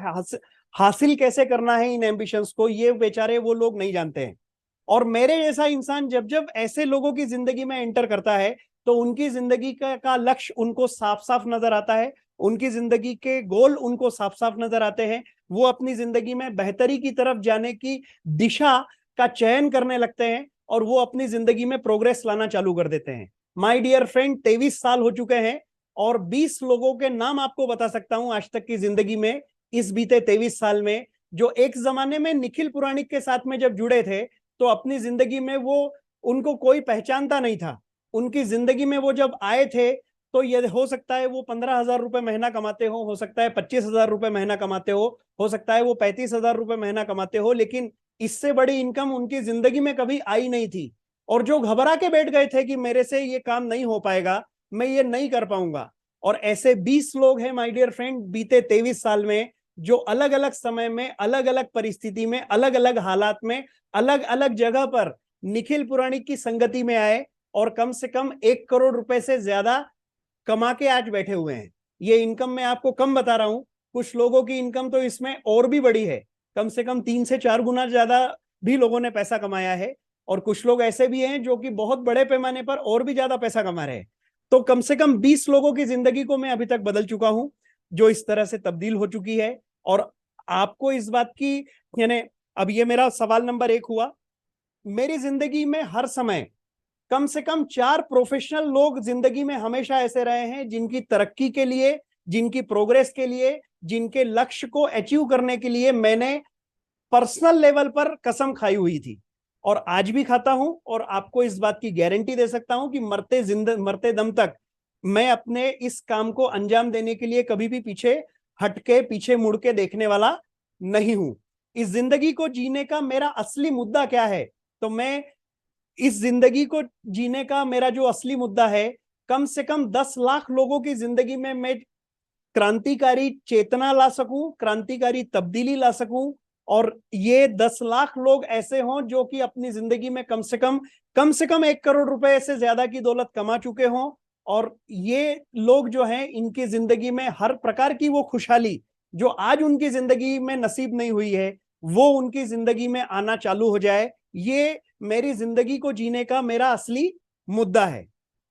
हासिल कैसे करना है इन एम्बिशंस को, ये बेचारे वो लोग नहीं जानते हैं। और मेरे जैसा इंसान जब जब ऐसे लोगों की जिंदगी में एंटर करता है तो उनकी जिंदगी का लक्ष्य उनको साफ साफ नजर आता है, उनकी जिंदगी के गोल उनको साफ साफ नजर आते हैं, वो अपनी जिंदगी में बेहतरी की तरफ जाने की दिशा का चयन करने लगते हैं और वो अपनी जिंदगी में प्रोग्रेस लाना चालू कर देते हैं। माय डियर फ्रेंड 23 साल हो चुके हैं और 20 लोगों के नाम आपको बता सकता हूं आज तक की जिंदगी में, इस बीते 23 साल में, जो एक जमाने में निखिल पुराणिक के साथ में जब जुड़े थे तो अपनी जिंदगी में वो, उनको कोई पहचानता नहीं था। उनकी जिंदगी में वो जब आए थे तो ये हो सकता है वो 15,000 रुपए महीना कमाते हो सकता है 25,000 रुपए महीना कमाते हो सकता है वो 35,000 रुपए महीना कमाते हो, लेकिन इससे बड़ी इनकम उनकी जिंदगी में कभी आई नहीं थी। और जो घबरा के बैठ गए थे कि मेरे से ये काम नहीं हो पाएगा, मैं ये नहीं कर पाऊंगा। और ऐसे 20 लोग हैं माय डियर फ्रेंड बीते 23 साल में, जो अलग अलग समय में, अलग अलग परिस्थिति में, अलग अलग हालात में, अलग अलग जगह पर निखिल पुराणिक की संगति में आए और कम से कम 1 करोड़ रुपए से ज्यादा कमा के आज बैठे हुए हैं। ये इनकम मैं आपको कम बता रहा हूं, कुछ लोगों की इनकम तो इसमें और भी बड़ी है, कम से कम 3 से 4 गुना ज्यादा भी लोगों ने पैसा कमाया है। और कुछ लोग ऐसे भी हैं जो कि बहुत बड़े पैमाने पर और भी ज्यादा पैसा कमा रहे हैं। तो कम से कम 20 लोगों की जिंदगी को मैं अभी तक बदल चुका हूं, जो इस तरह से तब्दील हो चुकी है। और आपको इस बात की, यानी अब ये मेरा सवाल नंबर 1 हुआ। मेरी जिंदगी में हर समय कम से कम 4 प्रोफेशनल लोग जिंदगी में हमेशा ऐसे रहे हैं जिनकी तरक्की के लिए, जिनकी प्रोग्रेस के लिए, जिनके लक्ष्य को अचीव करने के लिए मैंने पर्सनल लेवल पर कसम खाई हुई थी और आज भी खाता हूं। और आपको इस बात की गारंटी दे सकता हूं कि मरते दम तक मैं अपने इस काम को अंजाम देने के लिए कभी भी पीछे हटके, पीछे मुड़ के देखने वाला नहीं हूं। इस जिंदगी को जीने का मेरा असली मुद्दा क्या है, तो मैं इस जिंदगी को जीने का मेरा जो असली मुद्दा है, कम से कम 10 लाख लोगों की जिंदगी में मैं क्रांतिकारी चेतना ला सकूं, क्रांतिकारी तब्दीली ला सकूं। और ये 10 लाख लोग ऐसे हों जो कि अपनी जिंदगी में कम से कम 1 करोड़ रुपए से ज्यादा की दौलत कमा चुके हों। और ये लोग जो हैं इनकी जिंदगी में हर प्रकार की वो खुशहाली जो आज उनकी जिंदगी में नसीब नहीं हुई है, वो उनकी जिंदगी में आना चालू हो जाए। ये मेरी जिंदगी को जीने का मेरा असली मुद्दा है।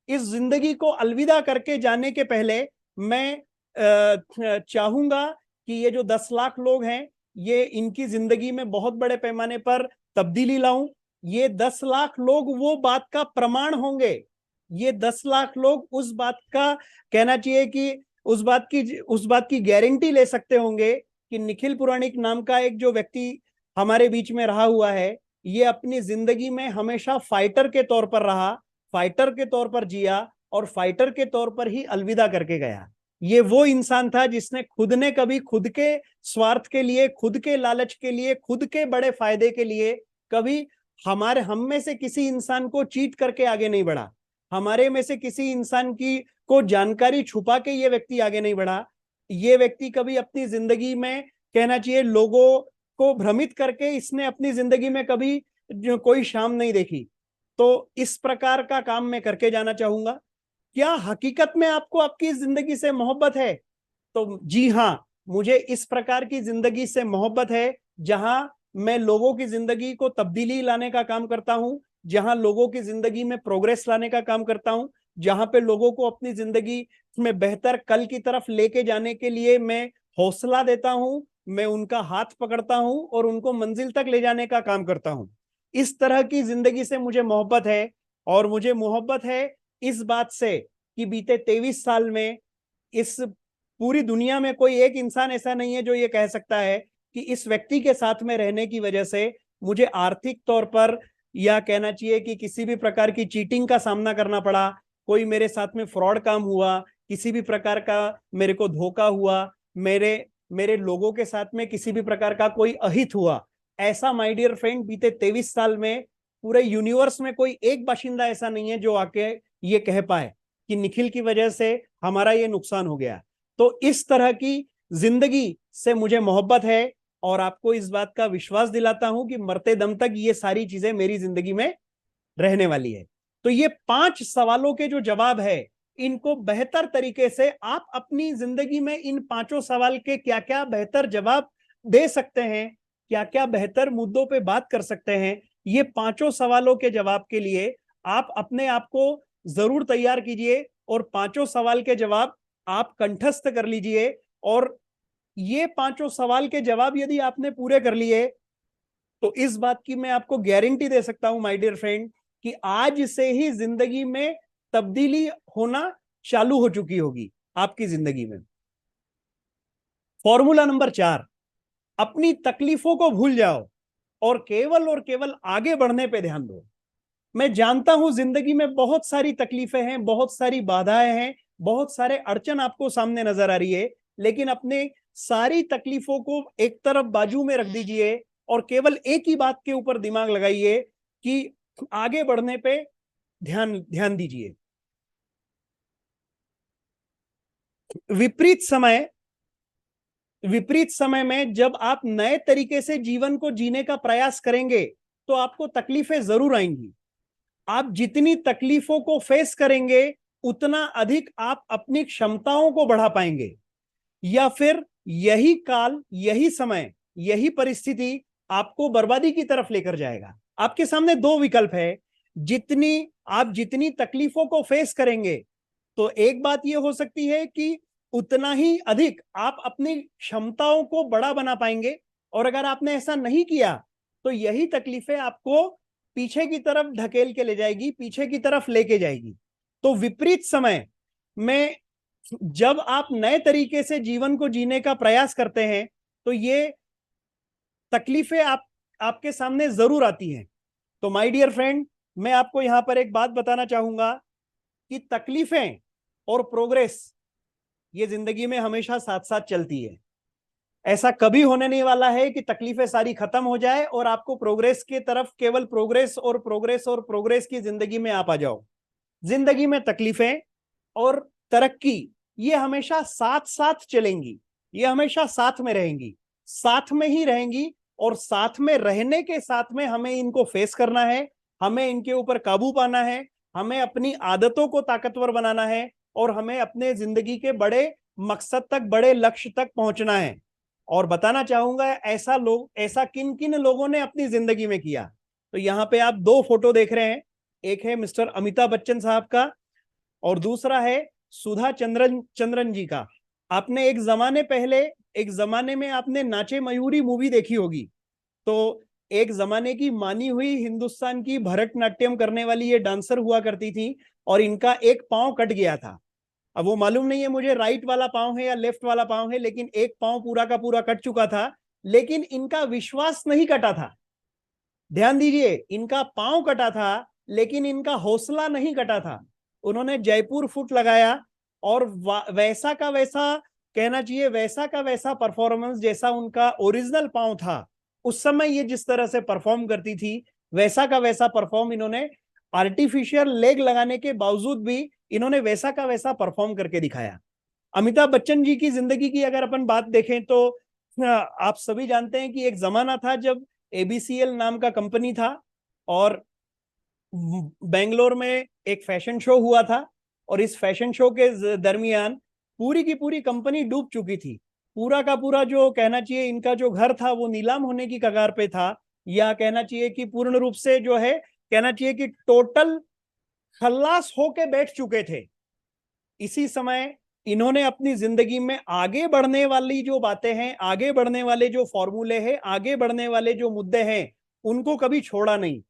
इस जिंदगी को अलविदा करके जाने के पहले मैं चाहूंगा कि ये जो 10 लाख लोग हैं ये इनकी जिंदगी में बहुत बड़े पैमाने पर तब्दीली लाऊं, ये 10 लाख लोग वो बात का प्रमाण होंगे। ये 10 लाख लोग उस बात का, कहना चाहिए कि उस बात की गारंटी ले सकते होंगे कि निखिल पुराणिक नाम का एक जो व्यक्ति हमारे बीच में रहा हुआ है, ये अपनी जिंदगी में हमेशा फाइटर के तौर पर रहा, फाइटर के तौर पर जिया और फाइटर के तौर पर ही अलविदा करके गया। ये वो इंसान था जिसने खुद ने कभी खुद के स्वार्थ के लिए, खुद के लालच के लिए, खुद के बड़े फायदे के लिए कभी हम में से किसी इंसान को चीट करके आगे नहीं बढ़ा। हमारे में से किसी इंसान की को जानकारी छुपा के ये व्यक्ति आगे नहीं बढ़ा। ये व्यक्ति कभी अपनी जिंदगी में, कहना चाहिए, लोगों को भ्रमित करके इसने अपनी जिंदगी में कभी कोई शाम नहीं देखी। तो इस प्रकार का काम मैं करके जाना चाहूंगा। क्या हकीकत में आपको आपकी जिंदगी से मोहब्बत है? तो जी हाँ, मुझे इस प्रकार की जिंदगी से मोहब्बत है जहां मैं लोगों की जिंदगी को तब्दीली लाने का काम करता हूं, जहां लोगों की जिंदगी में प्रोग्रेस लाने का काम करता हूं, जहां पे लोगों को अपनी जिंदगी में बेहतर कल की तरफ लेके जाने के लिए मैं हौसला देता हूं, मैं उनका हाथ पकड़ता हूं और उनको मंजिल तक ले जाने का काम करता हूं। इस तरह की जिंदगी से मुझे मोहब्बत है। और मुझे मोहब्बत है इस बात से कि बीते 23 साल में इस पूरी दुनिया में कोई एक इंसान ऐसा नहीं है जो ये कह सकता है कि इस व्यक्ति के साथ में रहने की वजह से मुझे आर्थिक तौर पर, या कहना चाहिए कि किसी भी प्रकार की चीटिंग का सामना करना पड़ा, कोई मेरे साथ में फ्रॉड काम हुआ, किसी भी प्रकार का मेरे को धोखा हुआ, मेरे लोगों के साथ में किसी भी प्रकार का कोई अहित हुआ। ऐसा माय डियर फ्रेंड बीते 23 साल में पूरे यूनिवर्स में कोई एक बाशिंदा ऐसा नहीं है जो आके ये कह पाए कि निखिल की वजह से हमारा ये नुकसान हो गया। तो इस तरह की जिंदगी से मुझे मोहब्बत है और आपको इस बात का विश्वास दिलाता हूं कि मरते दम तक ये सारी चीजें मेरी जिंदगी में रहने वाली है। तो ये 5 सवालों के जो जवाब है, इनको बेहतर तरीके से आप अपनी जिंदगी में इन 5 सवाल के क्या क्या बेहतर जवाब दे सकते हैं, क्या क्या बेहतर मुद्दों पे बात कर सकते हैं, ये 5 सवालों के जवाब के लिए आप अपने आप को जरूर तैयार कीजिए और 5 सवाल के जवाब आप कंठस्थ कर लीजिए। और ये 5 सवाल के जवाब यदि आपने पूरे कर लिए तो इस बात की मैं आपको गारंटी दे सकता हूं माय डियर फ्रेंड कि आज से ही जिंदगी में तब्दीली होना चालू हो चुकी होगी आपकी जिंदगी में। फॉर्मूला नंबर 4, अपनी तकलीफों को भूल जाओ और केवल आगे बढ़ने पे ध्यान दो। मैं जानता हूं जिंदगी में बहुत सारी तकलीफें हैं, बहुत सारी बाधाएं हैं, बहुत सारे अड़चन आपको सामने नजर आ रही है, लेकिन अपने सारी तकलीफों को एक तरफ बाजू में रख दीजिए और केवल एक ही बात के ऊपर दिमाग लगाइए कि आगे बढ़ने पे ध्यान दीजिए। विपरीत समय में जब आप नए तरीके से जीवन को जीने का प्रयास करेंगे तो आपको तकलीफें जरूर आएंगी। आप जितनी तकलीफों को फेस करेंगे उतना अधिक आप अपनी क्षमताओं को बढ़ा पाएंगे, या फिर यही काल, यही समय, यही परिस्थिति आपको बर्बादी की तरफ लेकर जाएगा। आपके सामने 2 विकल्प है। जितनी तकलीफों को फेस करेंगे तो एक बात यह हो सकती है कि उतना ही अधिक आप अपनी क्षमताओं को बड़ा बना पाएंगे, और अगर आपने ऐसा नहीं किया तो यही तकलीफें आपको पीछे की तरफ ढकेल के ले जाएगी, पीछे की तरफ लेके जाएगी। तो विपरीत समय में जब आप नए तरीके से जीवन को जीने का प्रयास करते हैं तो ये तकलीफें आपके सामने जरूर आती हैं। तो माय डियर फ्रेंड, मैं आपको यहां पर एक बात बताना चाहूंगा कि तकलीफें और प्रोग्रेस ये जिंदगी में हमेशा साथ साथ चलती है। ऐसा कभी होने नहीं वाला है कि तकलीफें सारी खत्म हो जाए और आपको प्रोग्रेस की तरफ केवल प्रोग्रेस की जिंदगी में आप आ जाओ। जिंदगी में तकलीफें और तरक्की ये हमेशा साथ साथ चलेंगी, ये हमेशा साथ में रहेंगी, साथ में ही रहेंगी। और साथ में रहने के साथ में हमें इनको फेस करना है, हमें इनके ऊपर काबू पाना है, हमें अपनी आदतों को ताकतवर बनाना है और हमें अपने जिंदगी के बड़े मकसद तक, बड़े लक्ष्य तक पहुंचना है। और बताना चाहूंगा ऐसा किन किन लोगों ने अपनी जिंदगी में किया। तो यहाँ पे आप 2 फोटो देख रहे हैं, एक है मिस्टर अमिताभ बच्चन साहब का और दूसरा है सुधा चंद्रन जी का। आपने एक जमाने पहले एक जमाने में आपने नाचे मयूरी मूवी देखी होगी, तो एक जमाने की मानी हुई हिंदुस्तान की भरतनाट्यम करने वाली ये डांसर हुआ करती थी, और इनका एक पांव कट गया था। अब वो मालूम नहीं है मुझे राइट वाला पांव है या लेफ्ट वाला पांव है, लेकिन एक पांव पूरा का पूरा कट चुका था। लेकिन इनका विश्वास नहीं कटा था। ध्यान दीजिए, इनका पांव कटा था लेकिन इनका हौसला नहीं कटा था। उन्होंने जयपुर फुट लगाया और वैसा का वैसा, कहना चाहिए वैसा का वैसा परफॉर्मेंस जैसा उनका ओरिजिनल पांव था उस समय ये जिस तरह से परफॉर्म करती थी, वैसा का वैसा परफॉर्म इन्होंने आर्टिफिशियल लेग लगाने के बावजूद भी इन्होंने वैसा का वैसा परफॉर्म करके दिखाया। अमिताभ बच्चन जी की जिंदगी की अगर अपन बात देखें तो आप सभी जानते हैं कि एक जमाना था जब एबीसीएल नाम का कंपनी था, और बेंगलोर में एक फैशन शो हुआ था, और इस फैशन शो के दरमियान पूरी की पूरी कंपनी डूब चुकी थी। पूरा का पूरा जो कहना चाहिए इनका जो घर था वो नीलाम होने की कगार पे था, या कहना चाहिए कि पूर्ण रूप से जो है कहना चाहिए कि टोटल खल्लास होके बैठ चुके थे। इसी समय इन्होंने अपनी जिंदगी में आगे बढ़ने वाली जो बातें हैं, आगे बढ़ने वाले जो फॉर्मूले हैं, आगे बढ़ने वाले जो मुद्दे हैं, उनको कभी छोड़ा नहीं।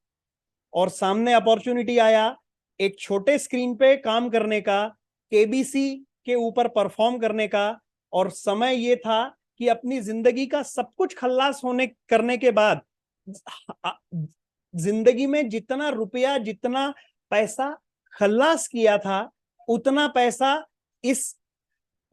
और सामने अपॉर्चुनिटी आया एक छोटे स्क्रीन पे काम करने का, केबीसी के ऊपर परफॉर्म करने का, और समय ये था कि अपनी जिंदगी का सब कुछ खल्लास होने करने के बाद जिंदगी में जितना रुपया जितना पैसा खल्लास किया था उतना पैसा इस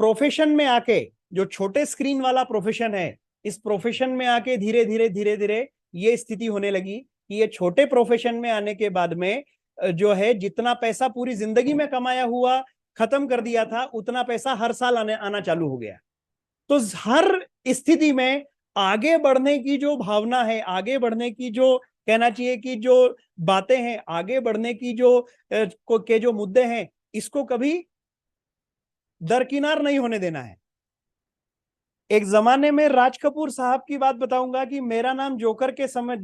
प्रोफेशन में आके, जो छोटे स्क्रीन वाला प्रोफेशन है, इस प्रोफेशन में आके धीरे धीरे धीरे धीरे ये स्थिति होने लगी कि ये छोटे प्रोफेशन में आने के बाद में जो है जितना पैसा पूरी जिंदगी में कमाया हुआ खत्म कर दिया था उतना पैसा हर साल आना चालू हो गया। तो हर स्थिति में आगे बढ़ने की जो भावना है, आगे बढ़ने की जो कहना चाहिए कि जो बातें हैं, आगे बढ़ने की जो के जो मुद्दे हैं, इसको कभी दरकिनार नहीं होने देना है। एक जमाने में राज कपूर साहब की बात बताऊंगा कि मेरा नाम जोकर के समय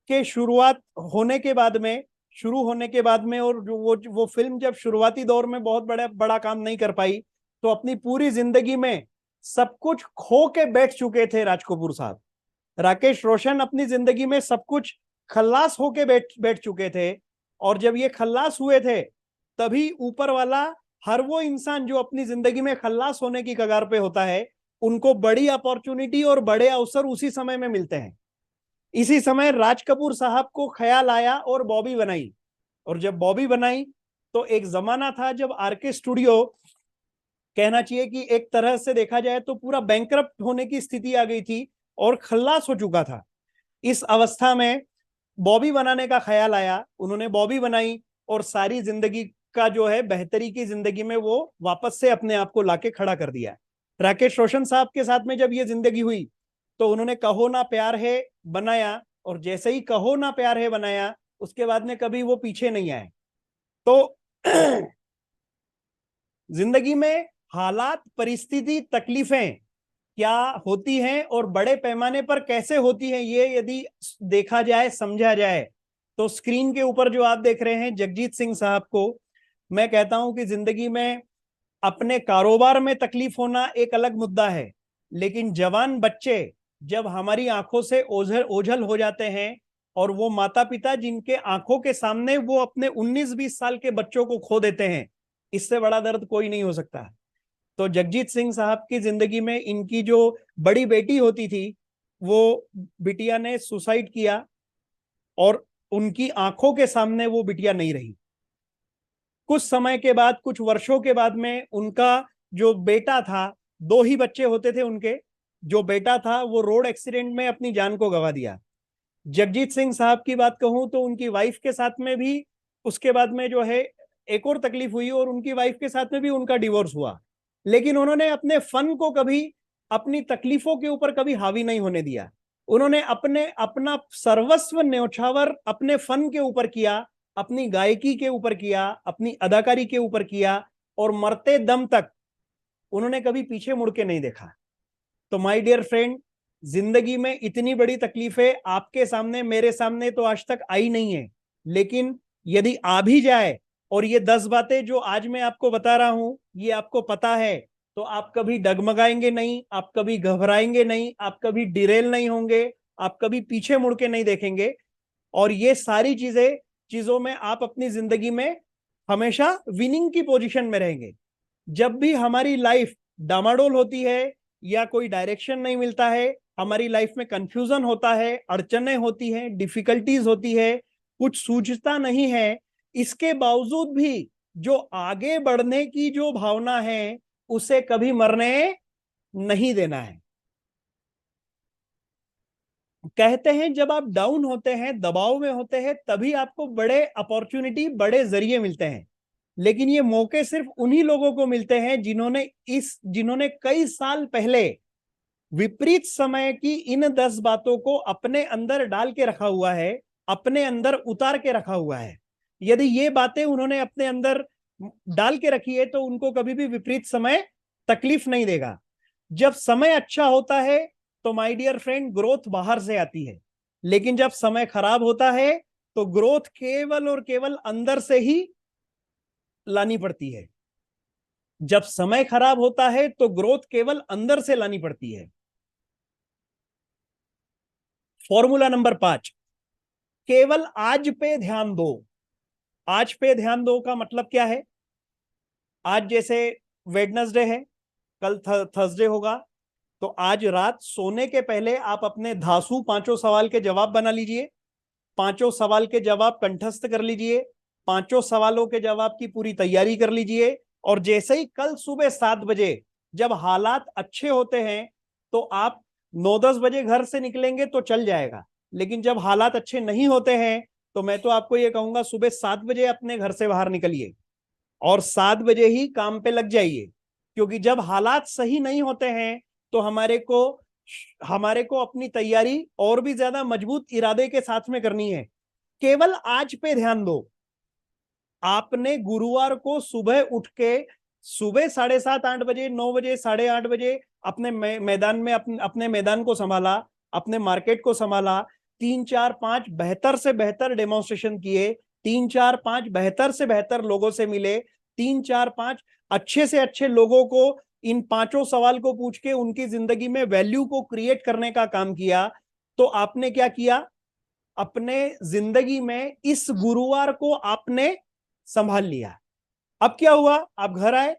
के शुरुआत होने के बाद में, शुरू होने के बाद में, और वो फिल्म जब शुरुआती दौर में बहुत बड़ा काम नहीं कर पाई, तो अपनी पूरी जिंदगी में सब कुछ खो के बैठ चुके थे राज कपूर साहब। राकेश रोशन अपनी जिंदगी में सब कुछ खल्लास होके बैठ चुके थे, और जब ये खल्लास हुए थे तभी ऊपर वाला, हर वो इंसान जो अपनी जिंदगी में खल्लास होने की कगार पे होता है, उनको बड़ी अपॉर्चुनिटी और बड़े अवसर उसी समय में मिलते हैं। इसी समय राज कपूर साहब को ख्याल आया और बॉबी बनाई, और जब बॉबी बनाई तो एक जमाना था जब आरके स्टूडियो, कहना चाहिए कि एक तरह से देखा जाए तो पूरा बैंकरप्ट होने की स्थिति आ गई थी और खल्लास हो चुका था। इस अवस्था में बॉबी बनाने का ख्याल आया, उन्होंने बॉबी बनाई, और सारी जिंदगी का जो है बेहतरी की जिंदगी में वो वापस से अपने आप को लाके खड़ा कर दिया। राकेश रोशन साहब के साथ में जब ये जिंदगी हुई तो उन्होंने कहो ना प्यार है बनाया, और जैसे ही कहो ना प्यार है बनाया उसके बाद में कभी वो पीछे नहीं आए। तो जिंदगी में हालात, परिस्थिति, तकलीफें क्या होती हैं और बड़े पैमाने पर कैसे होती हैं, ये यदि देखा जाए, समझा जाए, तो स्क्रीन के ऊपर जो आप देख रहे हैं जगजीत सिंह साहब को, मैं कहता हूं कि जिंदगी में अपने कारोबार में तकलीफ होना एक अलग मुद्दा है, लेकिन जवान बच्चे जब हमारी आंखों से ओझल ओझल हो जाते हैं, और वो माता पिता जिनके आंखों के सामने वो अपने 19-20 साल के बच्चों को खो देते हैं, इससे बड़ा दर्द कोई नहीं हो सकता। तो जगजीत सिंह साहब की जिंदगी में इनकी जो बड़ी बेटी होती थी, वो बिटिया ने सुसाइड किया, और उनकी आंखों के सामने वो बिटिया नहीं रही। कुछ समय के बाद, कुछ वर्षों के बाद में उनका जो बेटा था, दो ही बच्चे होते थे उनके, जो बेटा था वो रोड एक्सीडेंट में अपनी जान को गंवा दिया। जगजीत सिंह साहब की बात कहूं तो उनकी वाइफ के साथ में भी उसके बाद में जो है एक और तकलीफ हुई, और उनकी वाइफ के साथ में भी उनका डिवोर्स हुआ, लेकिन उन्होंने अपने फन को कभी अपनी तकलीफों के ऊपर कभी हावी नहीं होने दिया। उन्होंने अपना सर्वस्व न्यौछावर अपने फन के ऊपर किया, अपनी गायकी के ऊपर किया, अपनी अदाकारी के ऊपर किया, और मरते दम तक उन्होंने कभी पीछे मुड़ के नहीं देखा। तो माय डियर फ्रेंड, जिंदगी में इतनी बड़ी तकलीफें आपके सामने, मेरे सामने तो आज तक आई नहीं है, लेकिन यदि आ भी जाए, और ये 10 बातें जो आज मैं आपको बता रहा हूं ये आपको पता है, तो आप कभी डगमगाएंगे नहीं, आप कभी घबराएंगे नहीं, आप कभी डिरेल नहीं होंगे, आप कभी पीछे मुड़ के नहीं देखेंगे। और ये सारी चीजों में आप अपनी जिंदगी में हमेशा विनिंग की पोजीशन में रहेंगे। जब भी हमारी लाइफ डामाडोल होती है या कोई डायरेक्शन नहीं मिलता है, हमारी लाइफ में कंफ्यूजन होता है, अड़चने होती हैं, डिफिकल्टीज होती है, कुछ सूझता नहीं है, इसके बावजूद भी जो आगे बढ़ने की जो भावना है उसे कभी मरने नहीं देना है। कहते हैं जब आप डाउन होते हैं, दबाव में होते हैं, तभी आपको बड़े अपॉर्चुनिटी, बड़े जरिए मिलते हैं। लेकिन ये मौके सिर्फ उन्हीं लोगों को मिलते हैं जिन्होंने कई साल पहले विपरीत समय की इन 10 बातों को अपने अंदर डाल के रखा हुआ है, अपने अंदर उतार के रखा हुआ है। यदि ये बातें उन्होंने अपने अंदर डाल के रखी है तो उनको कभी भी विपरीत समय तकलीफ नहीं देगा। जब समय अच्छा होता है तो माय डियर फ्रेंड ग्रोथ बाहर से आती है, लेकिन जब समय खराब होता है तो ग्रोथ केवल और केवल अंदर से ही लानी पड़ती है। जब समय खराब होता है तो ग्रोथ केवल अंदर से लानी पड़ती है। फॉर्मूला नंबर 5, केवल आज पे ध्यान दो। आज पे ध्यान दो का मतलब क्या है? आज जैसे वेडनेसडे है, कल थर्सडे होगा, तो आज रात सोने के पहले आप अपने धांसू 5 सवाल के जवाब बना लीजिए, 5 सवाल के जवाब कंठस्थ कर लीजिए, 5 सवालों के जवाब की पूरी तैयारी कर लीजिए। और जैसे ही कल सुबह 7 बजे जब हालात अच्छे होते हैं तो आप 9-10 बजे घर से निकलेंगे तो चल जाएगा, लेकिन जब हालात अच्छे नहीं होते हैं तो मैं तो आपको ये कहूंगा सुबह 7 बजे अपने घर से बाहर निकलिए और 7 बजे ही काम पे लग जाइए। क्योंकि जब हालात सही नहीं होते हैं तो हमारे को अपनी तैयारी और भी ज्यादा मजबूत इरादे के साथ में करनी है। केवल आज पे ध्यान दो। आपने गुरुवार को सुबह उठ के सुबह 7:30-8 बजे, 9 बजे, 8:30 बजे अपने मैदान में अपने मैदान को संभाला, अपने मार्केट को संभाला, 3-4-5 बेहतर से बेहतर डेमोन्स्ट्रेशन किए, 3-4-5 बेहतर से बेहतर लोगों से मिले, 3-4-5 अच्छे से अच्छे लोगों को इन 5 सवाल को पूछ के उनकी जिंदगी में वैल्यू को क्रिएट करने का काम किया। तो आपने क्या किया? अपने जिंदगी में इस गुरुवार को आपने संभाल लिया। अब क्या हुआ? आप घर आए,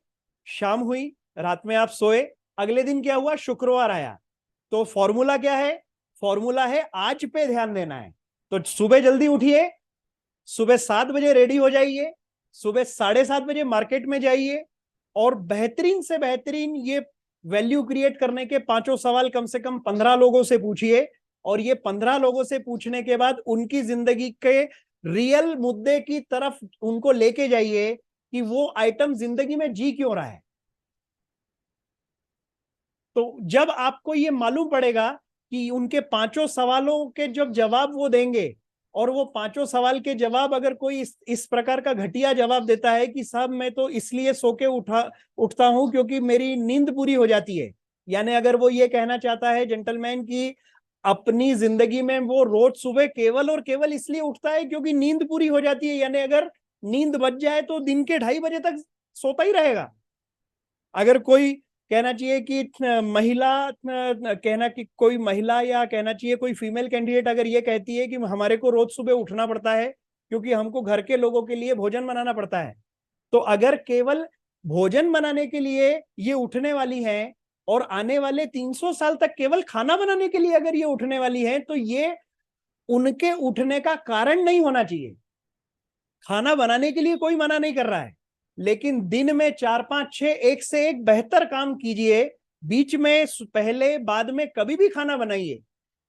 शाम हुई, रात में आप सोए, अगले दिन क्या हुआ? शुक्रवार आया। तो फॉर्मूला क्या है? फॉर्मूला है आज पे ध्यान देना है। तो सुबह जल्दी उठिए, सुबह 7 बजे रेडी हो जाइए, सुबह 7:30 बजे मार्केट में जाइए और बेहतरीन से बेहतरीन ये वैल्यू क्रिएट करने के 5 सवाल कम से कम 15 लोगों से पूछिए। और ये 15 लोगों से पूछने के बाद उनकी जिंदगी के रियल मुद्दे की तरफ उनको लेके जाइए कि वो आइटम जिंदगी में जी क्यों रहा है। तो जब आपको ये मालूम पड़ेगा कि उनके 5 सवालों के जब जवाब वो देंगे और वो 5 सवाल के जवाब अगर कोई इस प्रकार का घटिया जवाब देता है कि साहब मैं तो इसलिए सो के उठता हूं क्योंकि मेरी नींद पूरी हो जाती है, यानी अगर वो ये कहना चाहता है जेंटलमैन की अपनी जिंदगी में वो रोज सुबह केवल और केवल इसलिए उठता है क्योंकि नींद पूरी हो जाती है, यानी अगर नींद बच जाए तो दिन के 2:30 बजे तक सोता ही रहेगा। अगर कोई कहना चाहिए कि कोई महिला या कहना चाहिए कोई फीमेल कैंडिडेट अगर ये कहती है कि हमारे को रोज सुबह उठना पड़ता है क्योंकि हमको घर के लोगों के लिए भोजन बनाना पड़ता है, तो अगर केवल भोजन बनाने के लिए ये उठने वाली है और आने वाले 300 साल तक केवल खाना बनाने के लिए अगर ये उठने वाली है तो ये उनके उठने का कारण नहीं होना चाहिए। खाना बनाने के लिए कोई मना नहीं कर रहा है, लेकिन दिन में 4-5-6 एक से एक बेहतर काम कीजिए। बीच में पहले बाद में कभी भी खाना बनाइए,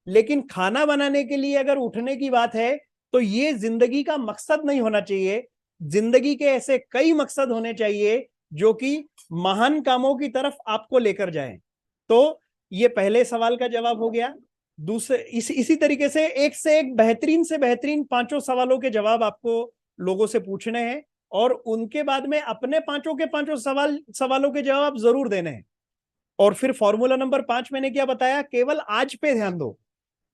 लेकिन खाना बनाने के लिए अगर उठने की बात है तो ये जिंदगी का मकसद नहीं होना चाहिए। जिंदगी के ऐसे कई मकसद होने चाहिए जो कि महान कामों की तरफ आपको लेकर जाए। तो ये पहले सवाल का जवाब हो गया। दूसरे इसी तरीके से एक बेहतरीन से बेहतरीन 5 सवालों के जवाब आपको लोगों से पूछने हैं और उनके बाद में अपने 5 के 5 सवालों के जवाब जरूर देने हैं। और फिर फॉर्मूला नंबर 5 मैंने क्या बताया? केवल आज पे ध्यान दो।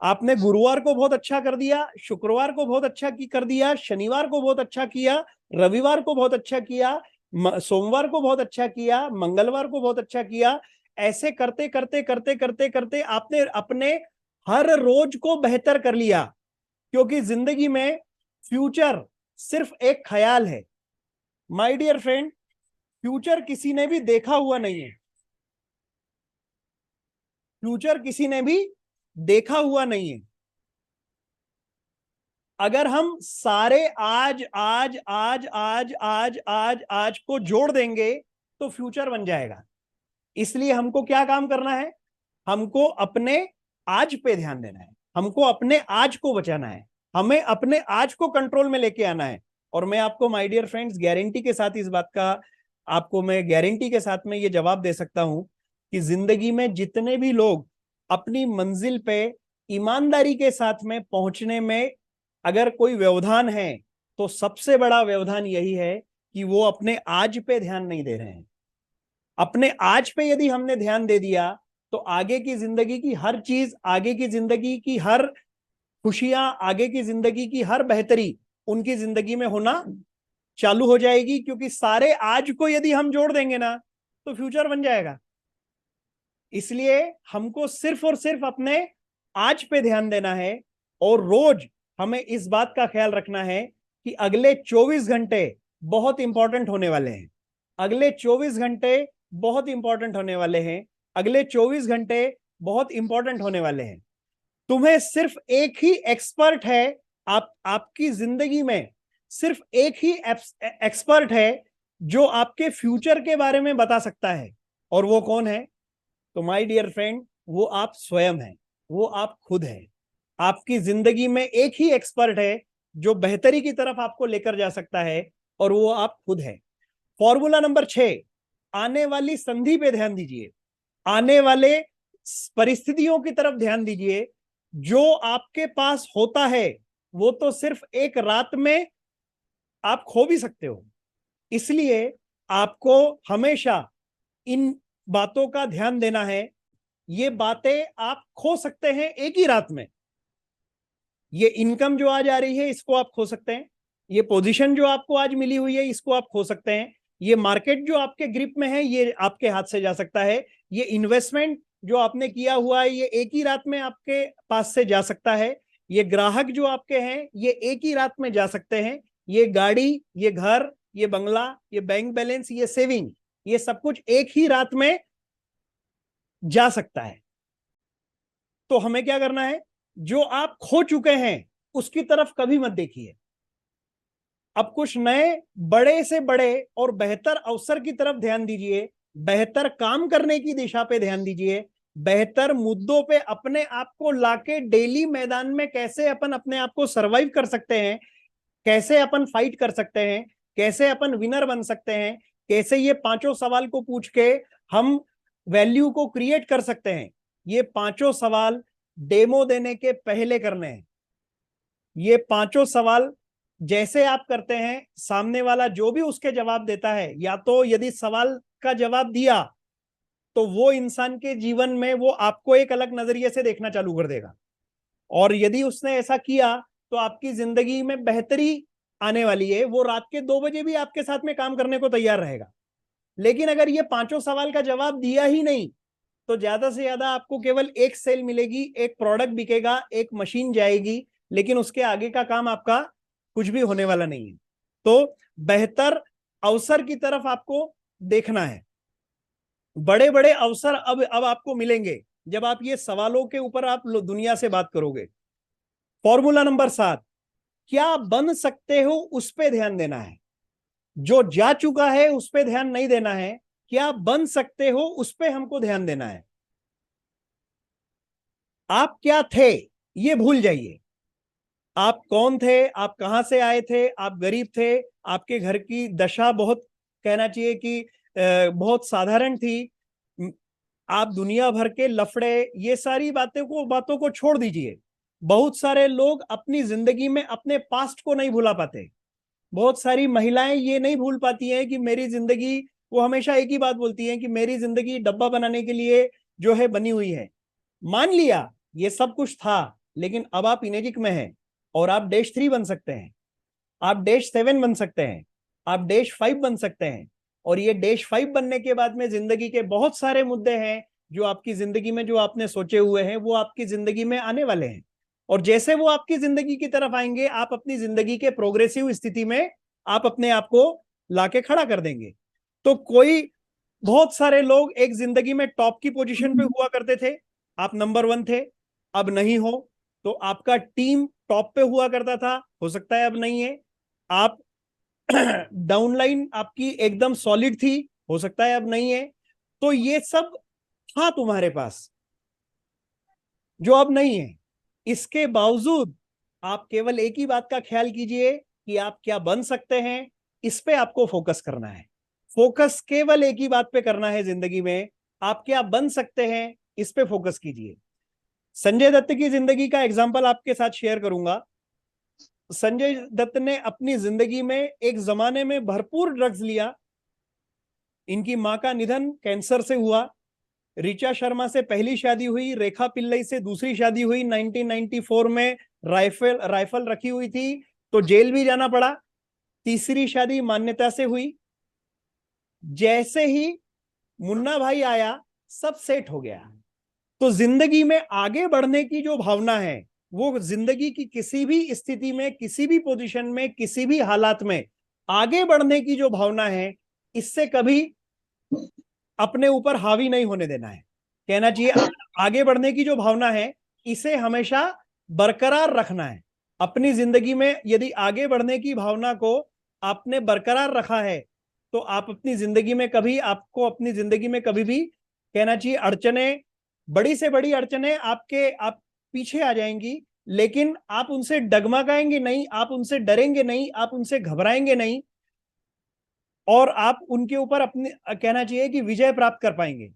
आपने गुरुवार को बहुत अच्छा कर दिया, शुक्रवार को बहुत अच्छा कर दिया, शनिवार को बहुत अच्छा किया, रविवार को बहुत अच्छा किया, सोमवार को बहुत अच्छा किया, मंगलवार को बहुत अच्छा किया, ऐसे करते करते करते करते करते आपने अपने हर रोज को बेहतर कर लिया। क्योंकि जिंदगी में फ्यूचर सिर्फ एक ख्याल है माय डियर फ्रेंड, फ्यूचर किसी ने भी देखा हुआ नहीं है, फ्यूचर किसी ने भी देखा हुआ नहीं है। अगर हम सारे आज आज आज आज आज आज आज को जोड़ देंगे तो फ्यूचर बन जाएगा। इसलिए हमको क्या काम करना है, हमको अपने आज पे ध्यान देना है, हमको अपने आज को बचाना है, हमें अपने आज को कंट्रोल में लेके आना है। और मैं आपको माय डियर फ्रेंड्स गारंटी के साथ इस बात का आपको मैं गारंटी के साथ में ये जवाब दे सकता हूं कि जिंदगी में जितने भी लोग अपनी मंजिल पे ईमानदारी के साथ में पहुंचने में अगर कोई व्यवधान है तो सबसे बड़ा व्यवधान यही है कि वो अपने आज पे ध्यान नहीं दे रहे हैं। अपने आज पे यदि हमने ध्यान दे दिया तो आगे की जिंदगी की हर चीज, आगे की जिंदगी की हर खुशियां, आगे की जिंदगी की हर बेहतरी उनकी जिंदगी में होना चालू हो जाएगी। क्योंकि सारे आज को यदि हम जोड़ देंगे ना तो फ्यूचर बन जाएगा। इसलिए हमको सिर्फ और सिर्फ अपने आज पे ध्यान देना है और रोज हमें इस बात का ख्याल रखना है कि अगले 24 घंटे बहुत इंपॉर्टेंट होने वाले हैं, अगले 24 घंटे बहुत इंपॉर्टेंट होने वाले हैं, अगले 24 घंटे बहुत इंपॉर्टेंट होने वाले हैं। तुम्हें सिर्फ एक ही एक्सपर्ट है, आपकी जिंदगी में सिर्फ एक ही एक्सपर्ट है जो आपके फ्यूचर के बारे में बता सकता है। और वो कौन है? तो माय डियर फ्रेंड, वो आप स्वयं हैं, वो आप खुद हैं। आपकी जिंदगी में एक ही एक्सपर्ट है जो बेहतरी की तरफ आपको लेकर जा सकता है और वो आप खुद हैं। फॉर्मूला नंबर 6, आने वाली संधि पे ध्यान दीजिए, आने वाले परिस्थितियों की तरफ ध्यान दीजिए। जो आपके पास होता है वो तो सिर्फ एक रात में आप खो भी सकते हो। इसलिए आपको हमेशा इन बातों का ध्यान देना है। ये बातें आप खो सकते हैं एक ही रात में। ये इनकम जो आज आ रही है इसको आप खो सकते हैं, ये पोजीशन जो आपको आज मिली हुई है इसको आप खो सकते हैं, ये मार्केट जो आपके ग्रिप में है ये आपके हाथ से जा सकता है, ये इन्वेस्टमेंट जो आपने किया हुआ है ये एक ही रात में आपके पास से जा सकता है, ये ग्राहक जो आपके हैं ये एक ही रात में जा सकते हैं, ये गाड़ी, ये घर, ये बंगला, ये बैंक बैलेंस, ये सेविंग, ये सब कुछ एक ही रात में जा सकता है। तो हमें क्या करना है, जो आप खो चुके हैं उसकी तरफ कभी मत देखिए। अब कुछ नए बड़े से बड़े और बेहतर अवसर की तरफ ध्यान दीजिए, बेहतर काम करने की दिशा पे ध्यान दीजिए, बेहतर मुद्दों पे अपने आप को लाके डेली मैदान में कैसे अपन अपने आप को सरवाइव कर सकते हैं, कैसे अपन फाइट कर सकते हैं, कैसे अपन विनर बन सकते हैं, कैसे ये पांचों सवाल को पूछ के हम वैल्यू को क्रिएट कर सकते हैं। ये पांचों सवाल डेमो देने के पहले करने हैं। ये पांचों सवाल जैसे आप करते हैं, सामने वाला जो भी उसके जवाब देता है, या तो यदि सवाल का जवाब दिया तो वो इंसान के जीवन में वो आपको एक अलग नजरिए से देखना चालू कर देगा, और यदि उसने ऐसा किया तो आपकी जिंदगी में बेहतरी आने वाली है। वो रात के 2 बजे भी आपके साथ में काम करने को तैयार रहेगा। लेकिन अगर ये पांचों सवाल का जवाब दिया ही नहीं तो ज्यादा से ज्यादा आपको केवल एक सेल मिलेगी, एक प्रोडक्ट बिकेगा, एक मशीन जाएगी, लेकिन उसके आगे का काम आपका कुछ भी होने वाला नहीं है। तो बेहतर अवसर की तरफ आपको देखना है। बड़े बड़े अवसर अब आपको मिलेंगे जब आप ये सवालों के ऊपर आप दुनिया से बात करोगे। फॉर्मूला नंबर 7, क्या बन सकते हो उस पे ध्यान देना है। जो जा चुका है उस पे ध्यान नहीं देना है, क्या बन सकते हो उस पे हमको ध्यान देना है। आप क्या थे ये भूल जाइए। आप कौन थे, आप कहां से आए थे, आप गरीब थे, आपके घर की दशा बहुत, कहना चाहिए कि बहुत साधारण थी, आप दुनिया भर के लफड़े, ये सारी बातों को छोड़ दीजिए। बहुत सारे लोग अपनी जिंदगी में अपने पास्ट को नहीं भुला पाते। बहुत सारी महिलाएं ये नहीं भूल पाती हैं कि मेरी जिंदगी, वो हमेशा एक ही बात बोलती हैं कि मेरी जिंदगी डब्बा बनाने के लिए जो है बनी हुई है। मान लिया ये सब कुछ था, लेकिन अब आप इनेजिक में हैं और आप -3 बन सकते हैं, आप -7 बन सकते हैं, आप -5 बन सकते हैं। और ये डैश 5 बनने के बाद में जिंदगी के बहुत सारे मुद्दे हैं जो आपकी जिंदगी में, जो आपने सोचे हुए हैं, वो आपकी जिंदगी में आने वाले हैं। और जैसे वो आपकी जिंदगी की तरफ आएंगे, आप अपनी जिंदगी के प्रोग्रेसिव स्थिति में आप अपने आप को लाके खड़ा कर देंगे। तो बहुत सारे लोग एक जिंदगी में टॉप की पोजीशन पे हुआ करते थे, आप नंबर 1 थे, अब नहीं हो। तो आपका टीम टॉप पे हुआ करता था, हो सकता है अब नहीं है। आप डाउनलाइन आपकी एकदम सॉलिड थी, हो सकता है अब नहीं है। तो ये सब था तुम्हारे पास जो अब नहीं है। इसके बावजूद आप केवल एक ही बात का ख्याल कीजिए कि आप क्या बन सकते हैं, इस पे आपको फोकस करना है। फोकस केवल एक ही बात पे करना है जिंदगी में, आप क्या बन सकते हैं, इस पे फोकस कीजिए। संजय दत्त की जिंदगी का एग्जांपल आपके साथ शेयर करूंगा। संजय दत्त ने अपनी जिंदगी में एक जमाने में भरपूर ड्रग्स लिया। इनकी मां का निधन कैंसर से हुआ। ऋचा शर्मा से पहली शादी हुई, रेखा पिल्लई से दूसरी शादी हुई। 1994 में राइफल रखी हुई थी तो जेल भी जाना पड़ा। तीसरी शादी मान्यता से हुई। जैसे ही मुन्ना भाई आया, सब सेट हो गया। तो जिंदगी में आगे बढ़ने की जो भावना है, वो जिंदगी की किसी भी स्थिति में, किसी भी पोजीशन में, किसी भी हालात में आगे बढ़ने की जो भावना है, इससे कभी अपने ऊपर हावी नहीं होने देना है। कहना चाहिए आगे बढ़ने की जो भावना है, इसे हमेशा बरकरार रखना है अपनी जिंदगी में। यदि आगे बढ़ने की भावना को आपने बरकरार रखा है, तो आप अपनी जिंदगी में कभी, आपको अपनी जिंदगी में कभी भी, कहना चाहिए, अड़चने, बड़ी से बड़ी अड़चने आप पीछे आ जाएंगी, लेकिन आप उनसे डगमगाएंगे नहीं, आप उनसे डरेंगे नहीं, आप उनसे घबराएंगे नहीं, और आप उनके ऊपर अपने, कहना चाहिए कि विजय प्राप्त कर पाएंगे।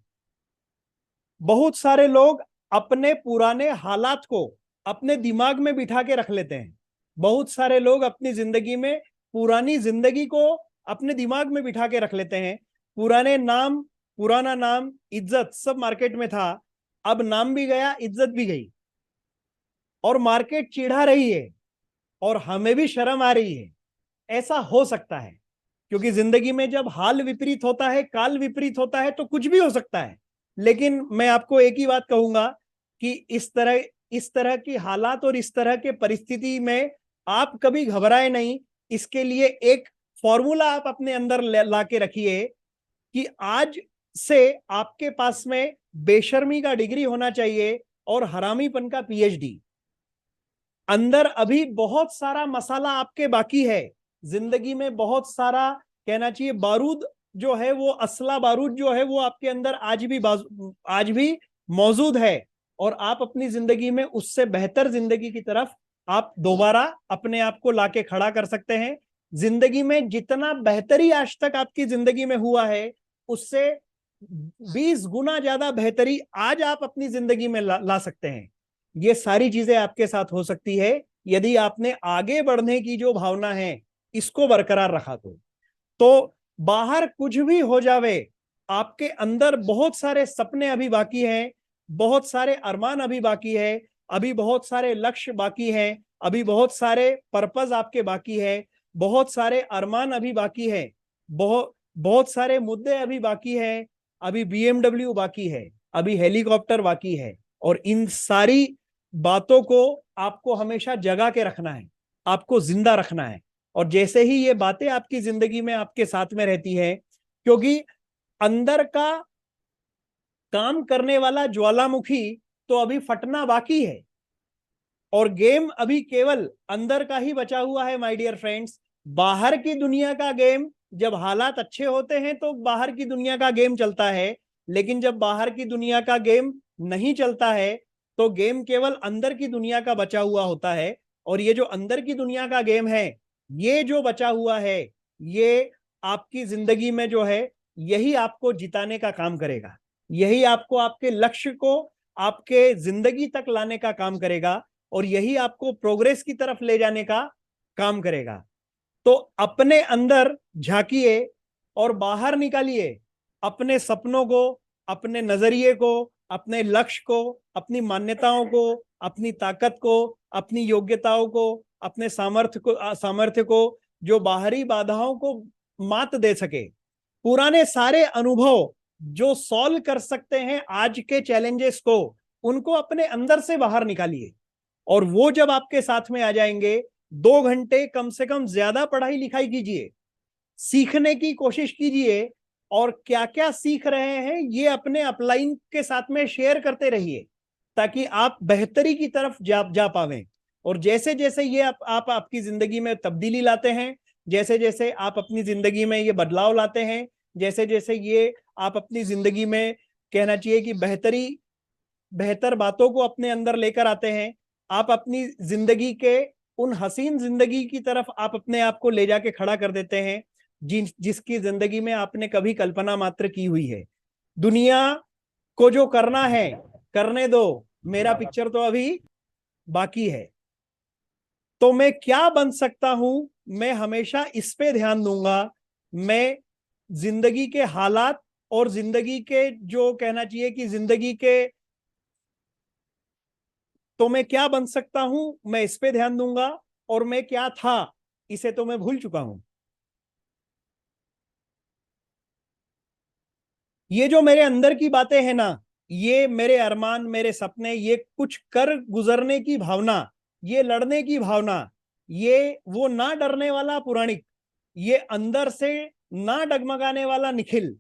बहुत सारे लोग अपने पुराने हालात को अपने दिमाग में बिठा के रख लेते हैं। बहुत सारे लोग अपनी जिंदगी में पुरानी जिंदगी को अपने दिमाग में बिठा के रख लेते हैं। पुराना नाम, इज्जत सब मार्केट में था, अब नाम भी गया, इज्जत भी गई, और मार्केट चिढ़ा रही है और हमें भी शर्म आ रही है। ऐसा हो सकता है क्योंकि जिंदगी में जब हाल विपरीत होता है, काल विपरीत होता है, तो कुछ भी हो सकता है। लेकिन मैं आपको एक ही बात कहूंगा कि इस तरह की हालात और इस तरह के परिस्थिति में आप कभी घबराए नहीं। इसके लिए एक फॉर्मूला आप अपने अंदर ला के रखिए कि आज से आपके पास में बेशर्मी का डिग्री होना चाहिए और हरामीपन का पीएचडी। अंदर अभी बहुत सारा मसाला आपके बाकी है। जिंदगी में बहुत सारा, कहना चाहिए, बारूद जो है, वो असला बारूद जो है, वो आपके अंदर आज भी मौजूद है। और आप अपनी जिंदगी में उससे बेहतर जिंदगी की तरफ आप दोबारा अपने आप को लाके खड़ा कर सकते हैं। जिंदगी में जितना बेहतरी आज तक आपकी जिंदगी में हुआ है, उससे 20 गुना ज्यादा बेहतरी आज आप अपनी जिंदगी में ला सकते हैं। ये सारी चीजें आपके साथ हो सकती है यदि आपने आगे बढ़ने की जो भावना है, इसको बरकरार रखा। तो बाहर कुछ भी हो जावे, आपके अंदर बहुत सारे सपने अभी बाकी हैं, बहुत सारे अरमान अभी बाकी है, अभी बहुत सारे लक्ष्य बाकी हैं, अभी बहुत सारे पर्पस आपके बाकी है, बहुत सारे अरमान अभी बाकी है, बहुत सारे मुद्दे अभी बाकी है। अभी बीएमडब्ल्यू बाकी है, अभी हेलीकॉप्टर बाकी है, और इन सारी बातों को आपको हमेशा जगा के रखना है, आपको जिंदा रखना है। और जैसे ही ये बातें आपकी जिंदगी में आपके साथ में रहती है, क्योंकि अंदर का काम करने वाला ज्वालामुखी तो अभी फटना बाकी है, और गेम अभी केवल अंदर का ही बचा हुआ है माय डियर फ्रेंड्स। बाहर की दुनिया का गेम, जब हालात अच्छे होते हैं तो बाहर की दुनिया का गेम चलता है, लेकिन जब बाहर की दुनिया का गेम नहीं चलता है, तो गेम केवल अंदर की दुनिया का बचा हुआ होता है। और ये जो अंदर की दुनिया का गेम है, ये जो बचा हुआ है, ये आपकी जिंदगी में जो है, यही आपको जिताने का काम करेगा, यही आपको आपके लक्ष्य को आपके जिंदगी तक लाने का काम करेगा, और यही आपको प्रोग्रेस की तरफ ले जाने का काम करेगा। तो अपने अंदर झांकिए और बाहर निकालिए अपने सपनों को, अपने नजरिए को, अपने लक्ष्य को, अपनी मान्यताओं को, अपनी ताकत को, अपनी योग्यताओं को, अपने सामर्थ्य को जो बाहरी बाधाओं को मात दे सके, पुराने सारे अनुभव जो सॉल्व कर सकते हैं आज के चैलेंजेस को, उनको अपने अंदर से बाहर निकालिए। और वो जब आपके साथ में आ जाएंगे, 2 घंटे कम से कम ज्यादा पढ़ाई लिखाई कीजिए, सीखने की कोशिश कीजिए, और क्या क्या सीख रहे हैं ये अपने अपलाइन के साथ में शेयर करते रहिए, ताकि आप बेहतरी की तरफ जा पावें। और जैसे जैसे ये आप आपकी जिंदगी में तब्दीली लाते हैं, जैसे जैसे आप अपनी जिंदगी में ये बदलाव लाते हैं, जैसे जैसे ये आप अपनी जिंदगी में, कहना चाहिए कि बेहतर बातों को अपने अंदर लेकर आते हैं, आप अपनी जिंदगी के उन हसीन जिंदगी की तरफ आप अपने आप को ले जाके खड़ा कर देते हैं जिसकी जिंदगी में आपने कभी कल्पना मात्र की हुई है। दुनिया को जो करना है करने दो, मेरा पिक्चर तो अभी बाकी है। तो मैं क्या बन सकता हूं, मैं हमेशा इस पे ध्यान दूंगा। मैं जिंदगी के हालात और जिंदगी के जो, कहना चाहिए कि जिंदगी के, तो मैं क्या बन सकता हूं मैं इस पे ध्यान दूंगा, और मैं क्या था इसे तो मैं भूल चुका हूं। ये जो मेरे अंदर की बातें हैं ना, ये मेरे अरमान, मेरे सपने, ये कुछ कर गुजरने की भावना, ये लड़ने की भावना, ये वो ना डरने वाला पुराणिक, ये अंदर से ना डगमगाने वाला निखिल।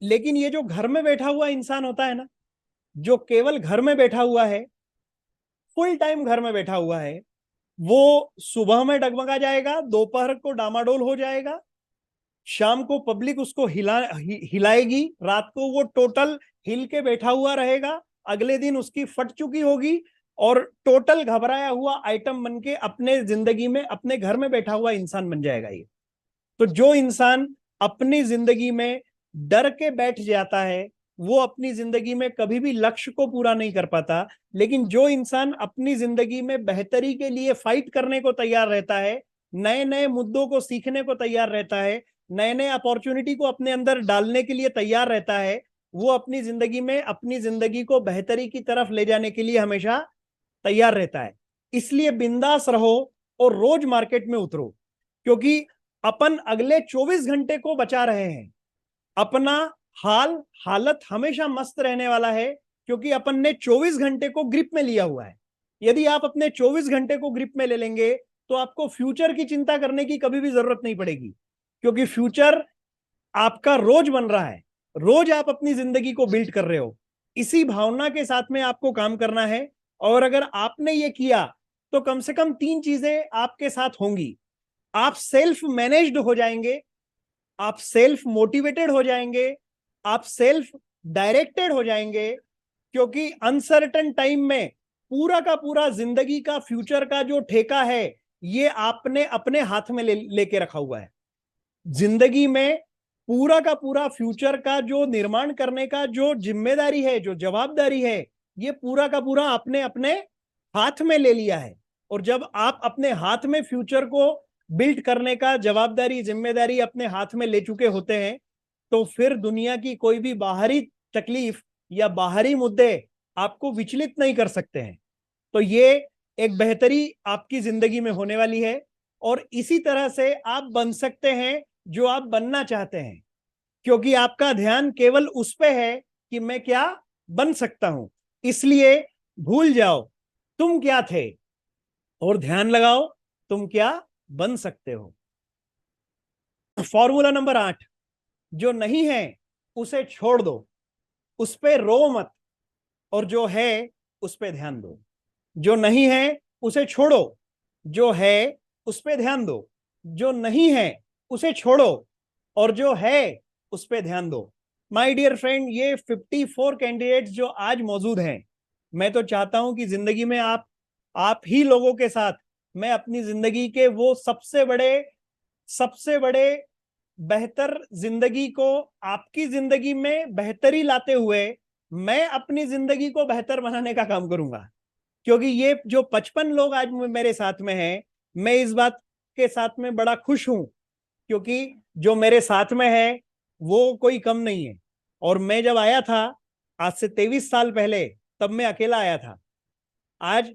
लेकिन ये जो घर में बैठा हुआ इंसान होता है ना, जो केवल घर में बैठा हुआ है, फुल टाइम घर में बैठा हुआ है, वो सुबह में डगमगा जाएगा, दोपहर को डामाडोल हो जाएगा, शाम को पब्लिक उसको हिलाएगी, रात को वो टोटल हिल के बैठा हुआ रहेगा, अगले दिन उसकी फट चुकी होगी, और टोटल घबराया हुआ आइटम बन के अपने जिंदगी में, अपने घर में बैठा हुआ इंसान बन जाएगा ये। तो जो इंसान अपनी जिंदगी में डर के बैठ जाता है, वो अपनी जिंदगी में कभी भी लक्ष्य को पूरा नहीं कर पाता। लेकिन जो इंसान अपनी जिंदगी में बेहतरी के लिए फाइट करने को तैयार रहता है, नए नए मुद्दों को सीखने को तैयार रहता है, नए नए अपॉर्चुनिटी को अपने अंदर डालने के लिए तैयार रहता है, वो अपनी जिंदगी में अपनी जिंदगी को बेहतरी की तरफ ले जाने के लिए हमेशा तैयार रहता है। इसलिए बिंदास रहो और रोज मार्केट में उतरो, क्योंकि अपन अगले 24 घंटे को बचा रहे हैं। अपना हालत हमेशा मस्त रहने वाला है, क्योंकि अपन ने 24 घंटे को ग्रिप में लिया हुआ है। यदि आप अपने 24 घंटे को ग्रिप में ले लेंगे, तो आपको फ्यूचर की चिंता करने की कभी भी जरूरत नहीं पड़ेगी, क्योंकि फ्यूचर आपका रोज बन रहा है, रोज आप अपनी जिंदगी को बिल्ड कर रहे हो। इसी भावना के साथ में आपको काम करना है। और अगर आपने ये किया, तो कम से कम 3 चीजें आपके साथ होंगी। आप सेल्फ मैनेज्ड हो जाएंगे, आप सेल्फ मोटिवेटेड हो जाएंगे, आप सेल्फ डायरेक्टेड हो जाएंगे, क्योंकि अनसर्टन टाइम में पूरा का पूरा जिंदगी का फ्यूचर का जो ठेका है, ये आपने अपने हाथ में लेके रखा हुआ है। जिंदगी में पूरा का पूरा फ्यूचर का जो निर्माण करने का जो जिम्मेदारी है, जो जवाबदारी है, ये पूरा का पूरा आपने अपने हाथ में ले लिया है। और जब आप अपने हाथ में फ्यूचर को बिल्ड करने का जवाबदारी, जिम्मेदारी अपने हाथ में ले चुके होते हैं, तो फिर दुनिया की कोई भी बाहरी तकलीफ या बाहरी मुद्दे आपको विचलित नहीं कर सकते हैं। तो ये एक बेहतरी आपकी जिंदगी में होने वाली है, और इसी तरह से आप बन सकते हैं जो आप बनना चाहते हैं, क्योंकि आपका ध्यान केवल उस पे है कि मैं क्या बन सकता हूं। इसलिए भूल जाओ तुम क्या थे, और ध्यान लगाओ तुम क्या बन सकते हो। फॉर्मूला नंबर 8, जो नहीं है उसे छोड़ दो, उस पे रो मत, और जो है उस पे ध्यान दो। जो नहीं है उसे छोड़ो, जो है उस पे ध्यान दो। जो नहीं है उसे छोड़ो, और जो है उस पे ध्यान दो। माय डियर फ्रेंड, ये 54 कैंडिडेट्स जो आज मौजूद हैं, मैं तो चाहता हूं कि जिंदगी में आप ही लोगों के साथ मैं अपनी जिंदगी के वो सबसे बड़े बेहतर जिंदगी को आपकी जिंदगी में बेहतरी लाते हुए मैं अपनी जिंदगी को बेहतर बनाने का काम करूंगा। क्योंकि ये जो 55 लोग आज मेरे साथ में हैं, मैं इस बात के साथ में बड़ा खुश हूं, क्योंकि जो मेरे साथ में है वो कोई कम नहीं है। और मैं जब आया था आज से 23 साल पहले, तब मैं अकेला आया था। आज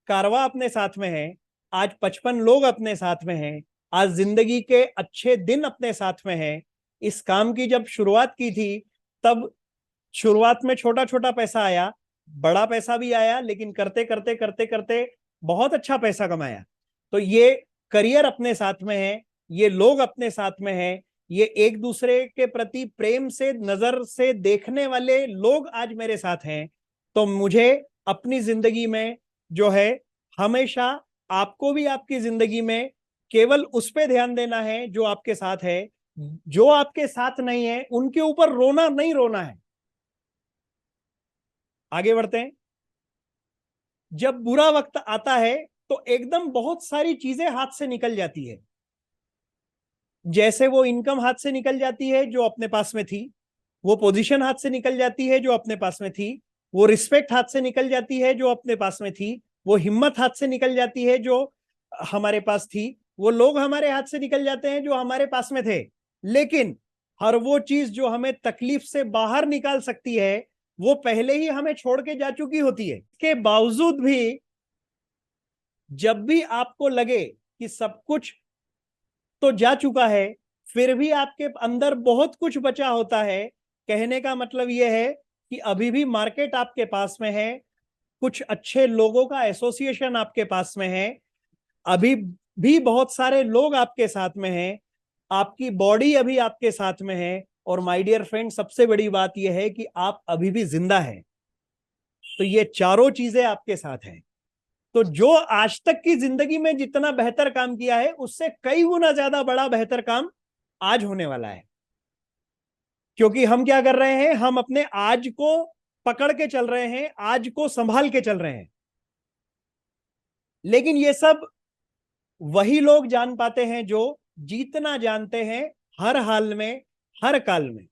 कारवा अपने साथ में है, आज 55 लोग अपने साथ में हैं, आज जिंदगी के अच्छे दिन अपने साथ में हैं। इस काम की जब शुरुआत की थी तब शुरुआत में छोटा छोटा पैसा आया, बड़ा पैसा भी आया, लेकिन करते करते करते करते बहुत अच्छा पैसा कमाया। तो ये करियर अपने साथ में है, ये लोग अपने साथ में हैं, ये एक दूसरे के प्रति प्रेम से नजर से देखने वाले लोग आज मेरे साथ हैं। तो मुझे अपनी जिंदगी में जो है हमेशा, आपको भी आपकी जिंदगी में केवल उस पे ध्यान देना है जो आपके साथ है। जो आपके साथ नहीं है उनके ऊपर रोना नहीं रोना है। आगे बढ़ते हैं। जब बुरा वक्त आता है तो एकदम बहुत सारी चीजें हाथ से निकल जाती है। जैसे वो इनकम हाथ से निकल जाती है जो अपने पास में थी, वो पोजीशन हाथ से निकल जाती है जो अपने पास में थी, वो रिस्पेक्ट हाथ से निकल जाती है जो अपने पास में थी, वो हिम्मत हाथ से निकल जाती है जो हमारे पास थी, वो लोग हमारे हाथ से निकल जाते हैं जो हमारे पास में थे। लेकिन हर वो चीज जो हमें तकलीफ से बाहर निकाल सकती है वो पहले ही हमें छोड़ के जा चुकी होती है। इसके बावजूद भी जब भी आपको लगे कि सब कुछ तो जा चुका है, फिर भी आपके अंदर बहुत कुछ बचा होता है, कहने का मतलब यह है कि अभी भी मार्केट आपके पास में है, कुछ अच्छे लोगों का एसोसिएशन आपके पास में है, अभी भी बहुत सारे लोग आपके साथ में हैं, आपकी बॉडी अभी आपके साथ में है, और माय डियर फ्रेंड सबसे बड़ी बात यह है कि आप अभी भी जिंदा हैं। तो ये चारों चीजें आपके साथ हैं। तो जो आज तक की जिंदगी में जितना बेहतर काम किया है उससे कई गुना ज्यादा बड़ा बेहतर काम आज होने वाला है। क्योंकि हम क्या कर रहे हैं, हम अपने आज को पकड़ के चल रहे हैं, आज को संभाल के चल रहे हैं। लेकिन ये सब वही लोग जान पाते हैं जो जीतना जानते हैं, हर हाल में, हर काल में।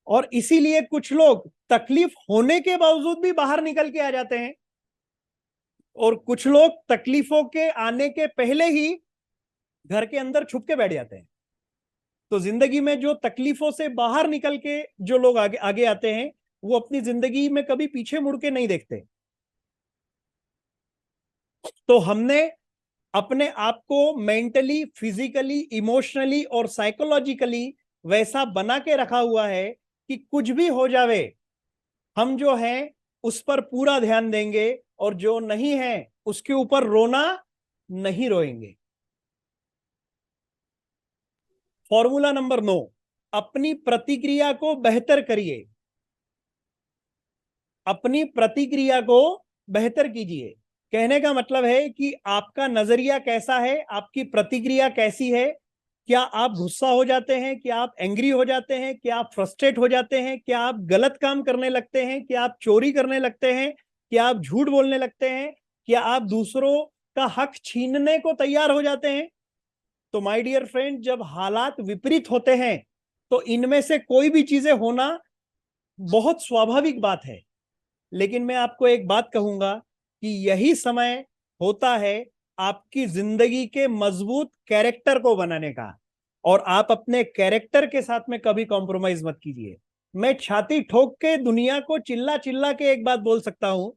और इसीलिए कुछ लोग तकलीफ होने के बावजूद भी बाहर निकल के आ जाते हैं, और कुछ लोग तकलीफों के आने के पहले ही घर के अंदर छुप के बैठ जाते हैं। तो जिंदगी में जो तकलीफों से बाहर निकल के जो लोग आगे आगे आते हैं वो अपनी जिंदगी में कभी पीछे मुड़ के नहीं देखते। तो हमने अपने आप को मेंटली, फिजिकली, इमोशनली और साइकोलॉजिकली वैसा बना के रखा हुआ है कि कुछ भी हो जावे, हम जो है उस पर पूरा ध्यान देंगे, और जो नहीं है उसके ऊपर रोना नहीं रोएंगे। फॉर्मूला नंबर 9, अपनी प्रतिक्रिया को बेहतर करिए। अपनी प्रतिक्रिया को बेहतर कीजिए। कहने का मतलब है कि आपका नजरिया कैसा है, आपकी प्रतिक्रिया कैसी है। क्या आप गुस्सा हो जाते हैं, क्या आप एंग्री हो जाते हैं, क्या आप फ्रस्ट्रेट हो जाते हैं, क्या आप गलत काम करने लगते हैं, क्या आप चोरी करने लगते हैं, क्या आप झूठ बोलने लगते हैं, क्या आप दूसरों का हक छीनने को तैयार हो जाते हैं। तो माय डियर फ्रेंड, जब हालात विपरीत होते हैं तो इनमें से कोई भी चीजें होना बहुत स्वाभाविक बात है। लेकिन मैं आपको एक बात कहूंगा कि यही समय होता है आपकी जिंदगी के मजबूत कैरेक्टर को बनाने का, और आप अपने कैरेक्टर के साथ में कभी कॉम्प्रोमाइज मत कीजिए। मैं छाती ठोक के दुनिया को चिल्ला चिल्ला के एक बात बोल सकता हूं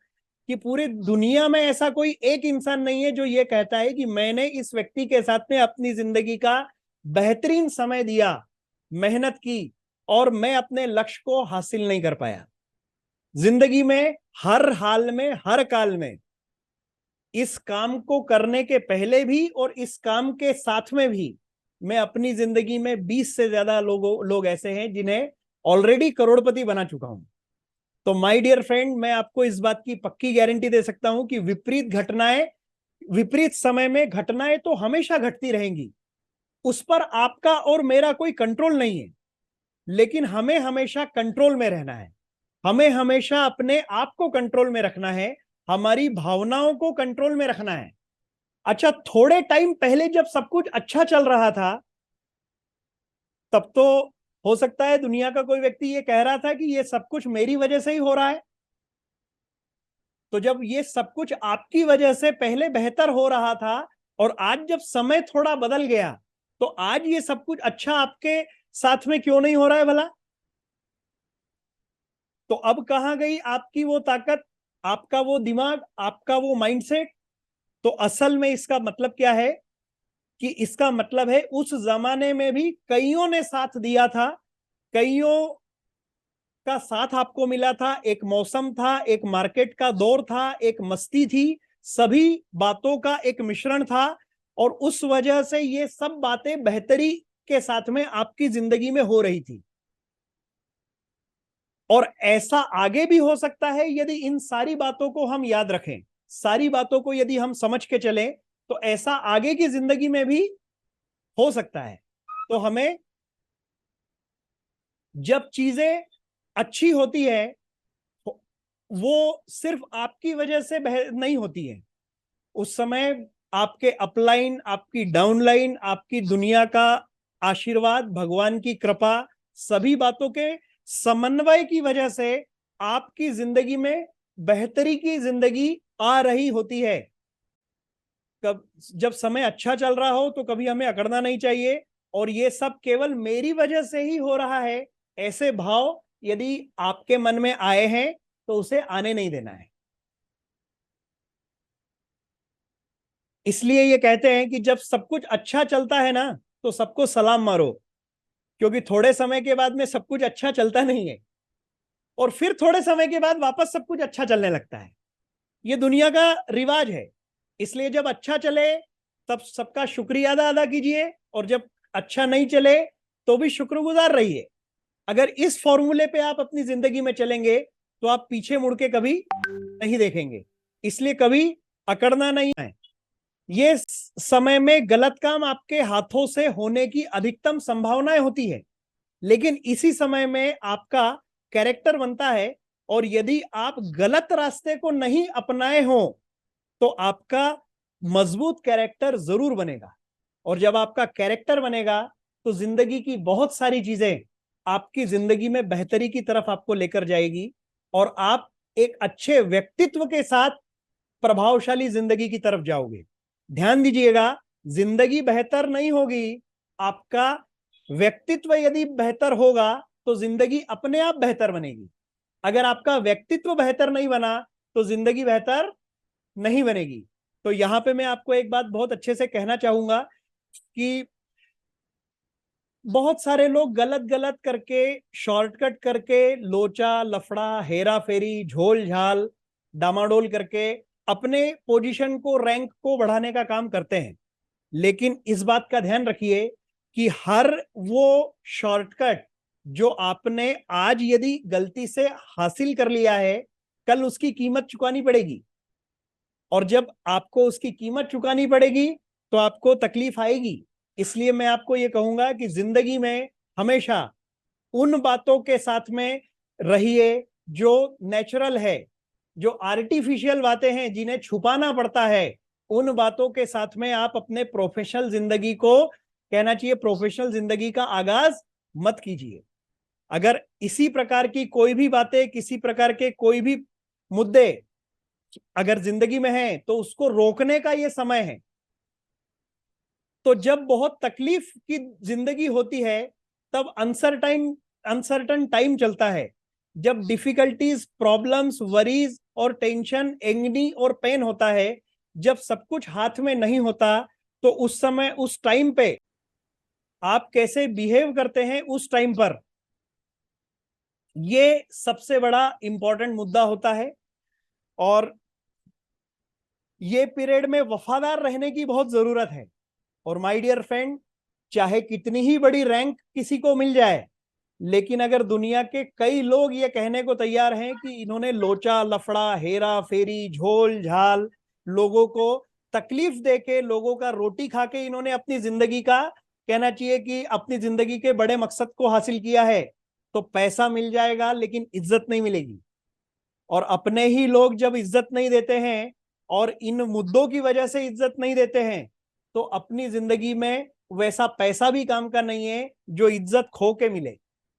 कि पूरी दुनिया में ऐसा कोई एक इंसान नहीं है जो ये कहता है कि मैंने इस व्यक्ति के साथ में अपनी जिंदगी का बेहतरीन समय दिया, मेहनत की, और मैं अपने लक्ष्य को हासिल नहीं कर पाया। जिंदगी में हर हाल में, हर काल में, इस काम को करने के पहले भी और इस काम के साथ में भी, मैं अपनी जिंदगी में 20 से ज्यादा लोग ऐसे हैं जिन्हें ऑलरेडी करोड़पति बना चुका हूं। तो माय डियर फ्रेंड, मैं आपको इस बात की पक्की गारंटी दे सकता हूं कि विपरीत समय में घटनाएं तो हमेशा घटती रहेंगी, उस पर आपका और मेरा कोई कंट्रोल नहीं है। लेकिन हमें हमेशा कंट्रोल में रहना है, हमें हमेशा अपने आप को कंट्रोल में रखना है, हमारी भावनाओं को कंट्रोल में रखना है। अच्छा, थोड़े टाइम पहले जब सब कुछ अच्छा चल रहा था तब तो हो सकता है दुनिया का कोई व्यक्ति ये कह रहा था कि ये सब कुछ मेरी वजह से ही हो रहा है। तो जब ये सब कुछ आपकी वजह से पहले बेहतर हो रहा था और आज जब समय थोड़ा बदल गया, तो आज ये सब कुछ अच्छा आपके साथ में क्यों नहीं हो रहा है भला? तो अब कहां गई आपकी वो ताकत, आपका वो दिमाग, आपका वो माइंडसेट? तो असल में इसका मतलब क्या है कि इसका मतलब है उस जमाने में भी कईयों ने साथ दिया था, कईयों का साथ आपको मिला था, एक मौसम था, एक मार्केट का दौर था, एक मस्ती थी, सभी बातों का एक मिश्रण था। और उस वजह से ये सब बातें बेहतरी के साथ में आपकी जिंदगी में हो रही थी। और ऐसा आगे भी हो सकता है यदि इन सारी बातों को हम याद रखें, सारी बातों को यदि हम समझ के चलें, तो ऐसा आगे की जिंदगी में भी हो सकता है। तो हमें जब चीजें अच्छी होती है वो सिर्फ आपकी वजह से नहीं होती है, उस समय आपके अपलाइन, आपकी डाउनलाइन, आपकी दुनिया का आशीर्वाद, भगवान की कृपा, सभी बातों के समन्वय की वजह से आपकी जिंदगी में बेहतरी की जिंदगी आ रही होती है। कब जब समय अच्छा चल रहा हो तो कभी हमें अकड़ना नहीं चाहिए, और ये सब केवल मेरी वजह से ही हो रहा है, ऐसे भाव यदि आपके मन में आए हैं तो उसे आने नहीं देना है। इसलिए ये कहते हैं कि जब सब कुछ अच्छा चलता है ना तो सबको सलाम मारो, क्योंकि थोड़े समय के बाद में सब कुछ अच्छा चलता नहीं है, और फिर थोड़े समय के बाद वापस सब कुछ अच्छा चलने लगता है। ये दुनिया का रिवाज है। इसलिए जब अच्छा चले तब सबका शुक्रिया अदा कीजिए, और जब अच्छा नहीं चले तो भी शुक्रगुजार रहिए। अगर इस फॉर्मूले पे आप अपनी जिंदगी में चलेंगे तो आप पीछे मुड़ के कभी नहीं देखेंगे। इसलिए कभी अकड़ना नहीं है। ये समय में गलत काम आपके हाथों से होने की अधिकतम संभावनाएं होती है, लेकिन इसी समय में आपका कैरेक्टर बनता है। और यदि आप गलत रास्ते को नहीं अपनाए हो तो आपका मजबूत कैरेक्टर जरूर बनेगा। और जब आपका कैरेक्टर बनेगा तो जिंदगी की बहुत सारी चीजें आपकी जिंदगी में बेहतरी की तरफ आपको लेकर जाएगी, और आप एक अच्छे व्यक्तित्व के साथ प्रभावशाली जिंदगी की तरफ जाओगे। ध्यान दीजिएगा, जिंदगी बेहतर नहीं होगी, आपका व्यक्तित्व यदि बेहतर होगा तो जिंदगी अपने आप बेहतर बनेगी। अगर आपका व्यक्तित्व बेहतर नहीं बना तो जिंदगी बेहतर नहीं बनेगी। तो यहां पे मैं आपको एक बात बहुत अच्छे से कहना चाहूंगा कि बहुत सारे लोग गलत गलत करके, शॉर्टकट करके, लोचा लफड़ा, हेरा फेरी, झोल झाल, डामाडोल करके अपने पोजीशन को, रैंक को बढ़ाने का काम करते हैं। लेकिन इस बात का ध्यान रखिए कि हर वो शॉर्टकट जो आपने आज यदि गलती से हासिल कर लिया है, कल उसकी कीमत चुकानी पड़ेगी। और जब आपको उसकी कीमत चुकानी पड़ेगी तो आपको तकलीफ आएगी। इसलिए मैं आपको यह कहूंगा कि जिंदगी में हमेशा उन बातों के साथ में रहिए जो नेचुरल है। जो आर्टिफिशियल बातें हैं जिन्हें छुपाना पड़ता है, उन बातों के साथ में आप अपने प्रोफेशनल जिंदगी को, कहना चाहिए प्रोफेशनल जिंदगी का आगाज मत कीजिए। अगर इसी प्रकार की कोई भी बातें, किसी प्रकार के कोई भी मुद्दे अगर जिंदगी में है तो उसको रोकने का ये समय है। तो जब बहुत तकलीफ की जिंदगी होती है तब अनसर्टन टाइम चलता है। जब डिफिकल्टीज, प्रॉब्लम्स, वरीज और टेंशन, एंग्नी और पेन होता है, जब सब कुछ हाथ में नहीं होता, तो उस समय, उस टाइम पे आप कैसे बिहेव करते हैं उस टाइम पर, ये सबसे बड़ा इंपॉर्टेंट मुद्दा होता है। और ये पीरियड में वफादार रहने की बहुत जरूरत है। और माय डियर फ्रेंड, चाहे कितनी ही बड़ी रैंक किसी को मिल जाए, लेकिन अगर दुनिया के कई लोग ये कहने को तैयार हैं कि इन्होंने लोचा लफड़ा, हेरा फेरी, झोल झाल, लोगों को तकलीफ देके, लोगों का रोटी खा के इन्होंने अपनी जिंदगी का, कहना चाहिए कि अपनी जिंदगी के बड़े मकसद को हासिल किया है, तो पैसा मिल जाएगा लेकिन इज्जत नहीं मिलेगी। और अपने ही लोग जब इज्जत नहीं देते हैं और इन मुद्दों की वजह से इज्जत नहीं देते हैं, तो अपनी जिंदगी में वैसा पैसा भी काम का नहीं है जो इज्जत खो के मिले।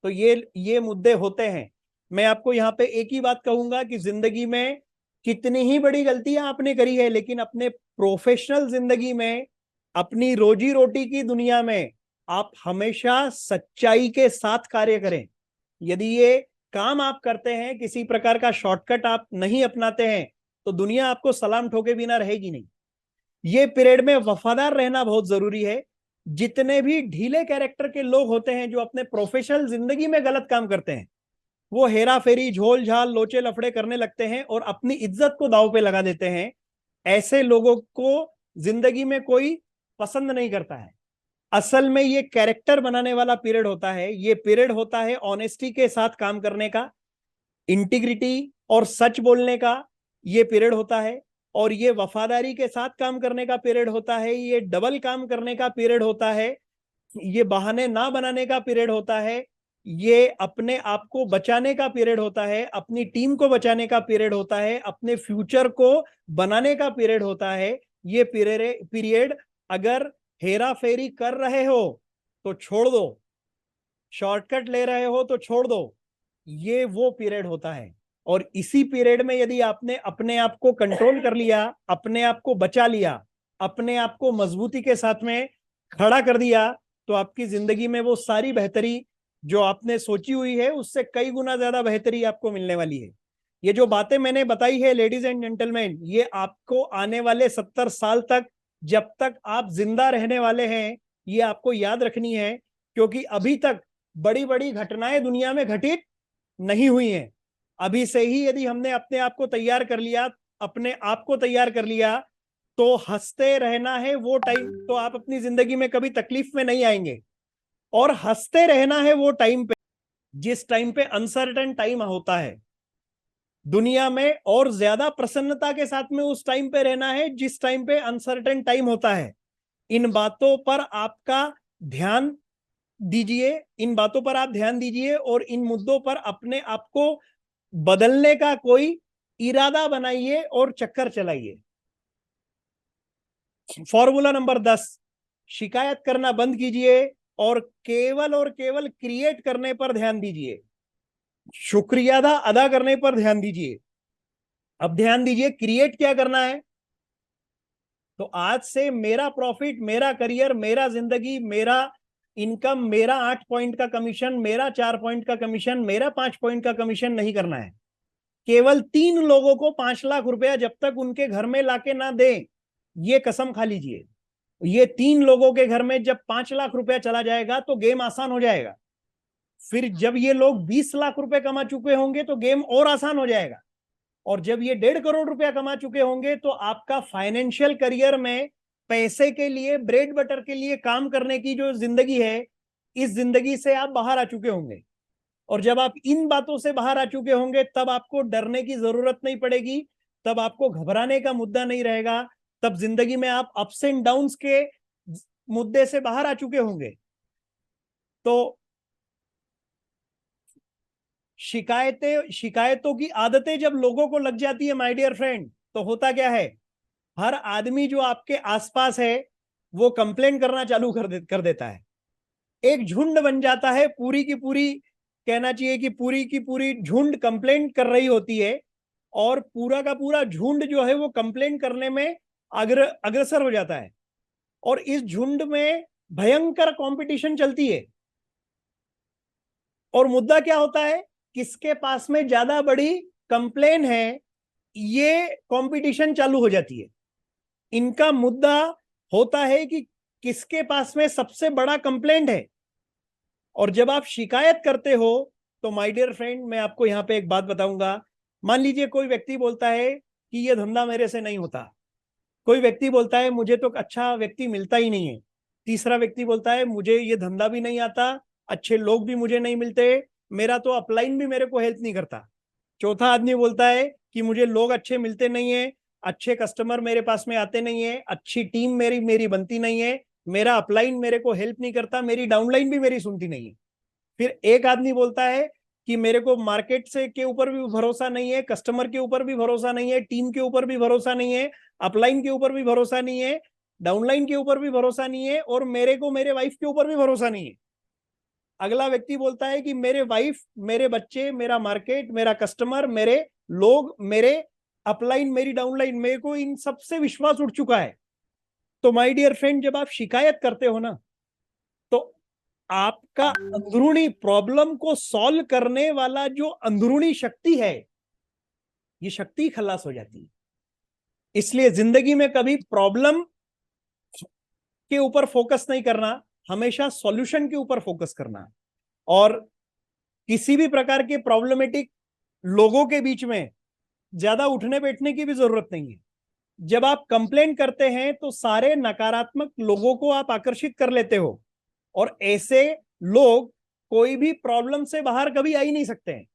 तो ये मुद्दे होते हैं। मैं आपको यहाँ पे एक ही बात कहूंगा कि जिंदगी में कितनी ही बड़ी गलतियां आपने करी है, लेकिन अपने प्रोफेशनल जिंदगी में, अपनी रोजी रोटी की दुनिया में आप हमेशा सच्चाई के साथ कार्य करें। यदि ये काम आप करते हैं, किसी प्रकार का शॉर्टकट आप नहीं अपनाते हैं, तो दुनिया आपको सलाम ठोके बिना रहेगी नहीं। ये पीरियड में वफादार रहना बहुत जरूरी है। जितने भी ढीले कैरेक्टर के लोग होते हैं जो अपने प्रोफेशनल जिंदगी में गलत काम करते हैं, वो हेरा फेरी, झोल झाल, लोचे लफड़े करने लगते हैं और अपनी इज्जत को दांव पे लगा देते हैं। ऐसे लोगों को जिंदगी में कोई पसंद नहीं करता है। असल में ये कैरेक्टर बनाने वाला पीरियड होता है। ये पीरियड होता है ऑनेस्टी के साथ काम करने का, इंटीग्रिटी और सच बोलने का ये पीरियड होता है। और ये वफादारी के साथ काम करने का पीरियड होता है। ये डबल काम करने का पीरियड होता है। ये बहाने ना बनाने का पीरियड होता है। ये अपने आप को बचाने का पीरियड होता है, अपनी टीम को बचाने का पीरियड होता है, अपने फ्यूचर को बनाने का पीरियड होता है। ये पीरियड अगर हेरा फेरी कर रहे हो तो छोड़ दो, शॉर्टकट ले रहे हो तो छोड़ दो। ये वो पीरियड होता है। और इसी पीरियड में यदि आपने अपने आप को कंट्रोल कर लिया, अपने आप को बचा लिया, अपने आप को मजबूती के साथ में खड़ा कर दिया, तो आपकी जिंदगी में वो सारी बेहतरी जो आपने सोची हुई है उससे कई गुना ज्यादा बेहतरी आपको मिलने वाली है। ये जो बातें मैंने बताई है लेडीज एंड जेंटलमैन, ये आपको आने वाले 70 साल तक, जब तक आप जिंदा रहने वाले हैं, ये आपको याद रखनी है। क्योंकि अभी तक बड़ी बड़ी घटनाएं दुनिया में घटित नहीं हुई हैं। अभी से ही यदि हमने अपने आप को तैयार कर लिया, अपने आप को तैयार कर लिया, तो हंसते रहना है वो टाइम, तो आप अपनी जिंदगी में कभी तकलीफ में नहीं आएंगे। और हंसते रहना है वो टाइम पे जिस टाइम पे अनसर्टेन टाइम होता है दुनिया में, और ज्यादा प्रसन्नता के साथ में उस टाइम पे रहना है जिस टाइम पे अनसर्टेन टाइम होता है। इन बातों पर आपका ध्यान दीजिए, इन बातों पर आप ध्यान दीजिए और इन मुद्दों पर अपने आप को बदलने का कोई इरादा बनाइए और चक्कर चलाइए। फॉर्मूला नंबर 10, शिकायत करना बंद कीजिए और केवल क्रिएट करने पर ध्यान दीजिए। शुक्रिया अदा करने पर ध्यान दीजिए। अब ध्यान दीजिए क्रिएट क्या करना है। तो आज से मेरा प्रॉफिट, मेरा करियर, मेरा जिंदगी, मेरा इनकम, मेरा 8 पॉइंट का कमीशन, मेरा 4 पॉइंट का कमीशन, मेरा 5 पॉइंट का कमीशन नहीं करना है। केवल 3 लोगों को 5 लाख रुपया जब तक उनके घर में लाके ना दे, ये कसम खा लीजिए। ये 3 लोगों के घर में जब 5 लाख रुपया चला जाएगा तो गेम आसान हो जाएगा। फिर जब ये लोग 20 लाख रुपए कमा चुके होंगे तो गेम और आसान हो जाएगा। और जब ये 1.5 करोड़ रुपया कमा चुके होंगे तो आपका फाइनेंशियल करियर में पैसे के लिए, ब्रेड बटर के लिए काम करने की जो जिंदगी है, इस जिंदगी से आप बाहर आ चुके होंगे। और जब आप इन बातों से बाहर आ चुके होंगे तब आपको डरने की जरूरत नहीं पड़ेगी, तब आपको घबराने का मुद्दा नहीं रहेगा। तब जिंदगी में आप अप्स एंड डाउन्स के मुद्दे से बाहर आ चुके होंगे। तो शिकायतों की आदतें जब लोगों को लग जाती है माय डियर फ्रेंड, तो होता क्या है, हर आदमी जो आपके आसपास है वो कंप्लेन करना चालू कर देता है। एक झुंड बन जाता है, पूरी की पूरी, कहना चाहिए कि पूरी की पूरी झुंड कंप्लेन कर रही होती है। और पूरा का पूरा झुंड जो है वो कंप्लेन करने में अग्रसर हो जाता है। और इस झुंड में भयंकर कंपटीशन चलती है। और मुद्दा क्या होता है, किसके पास में ज्यादा बड़ी कंप्लेन है, ये कंपटीशन चालू हो जाती है। इनका मुद्दा होता है कि किसके पास में सबसे बड़ा कंप्लेंट है। और जब आप शिकायत करते हो तो माय डियर फ्रेंड, मैं आपको यहां पे एक बात बताऊंगा। मान लीजिए कोई व्यक्ति बोलता है कि ये धंधा मेरे से नहीं होता। कोई व्यक्ति बोलता है मुझे तो अच्छा व्यक्ति मिलता ही नहीं है। तीसरा व्यक्ति बोलता है मुझे ये धंधा भी नहीं आता, अच्छे लोग भी मुझे नहीं मिलते, मेरा तो अपलाइन भी मेरे को हेल्प नहीं करता। चौथा आदमी बोलता है कि मुझे लोग अच्छे मिलते नहीं है, अच्छे कस्टमर मेरे पास में आते नहीं है, अच्छी टीम मेरी मेरी बनती नहीं है, मेरा अपलाइन मेरे को हेल्प नहीं करता, मेरी डाउनलाइन भी मेरी सुनती नहीं है। फिर एक आदमी बोलता है कि मेरे को मार्केट से के ऊपर भी भरोसा नहीं है, कस्टमर के ऊपर भी भरोसा नहीं है, टीम के ऊपर भी भरोसा नहीं है, अपलाइन के ऊपर भी भरोसा नहीं है, डाउनलाइन के ऊपर भी भरोसा नहीं है, और मेरे को मेरे वाइफ के ऊपर भी भरोसा नहीं है। अगला व्यक्ति बोलता है कि मेरे वाइफ, मेरे बच्चे, मेरा मार्केट, मेरा कस्टमर, मेरे लोग, मेरे अपलाइन, मेरी डाउनलाइन, मेरे को इन सबसे विश्वास उठ चुका है। तो माय डियर फ्रेंड, जब आप शिकायत करते हो ना, तो आपका अंदरूनी प्रॉब्लम को सॉल्व करने वाला जो अंदरूनी शक्ति है, ये शक्ति खलास हो जाती है। इसलिए जिंदगी में कभी प्रॉब्लम के ऊपर फोकस नहीं करना, हमेशा सॉल्यूशन के ऊपर फोकस करना। और किसी भी प्रकार के प्रॉब्लमेटिक लोगों के बीच में ज्यादा उठने बैठने की भी जरूरत नहीं है। जब आप कंप्लेंट करते हैं तो सारे नकारात्मक लोगों को आप आकर्षित कर लेते हो, और ऐसे लोग कोई भी प्रॉब्लम से बाहर कभी आ ही नहीं सकते हैं।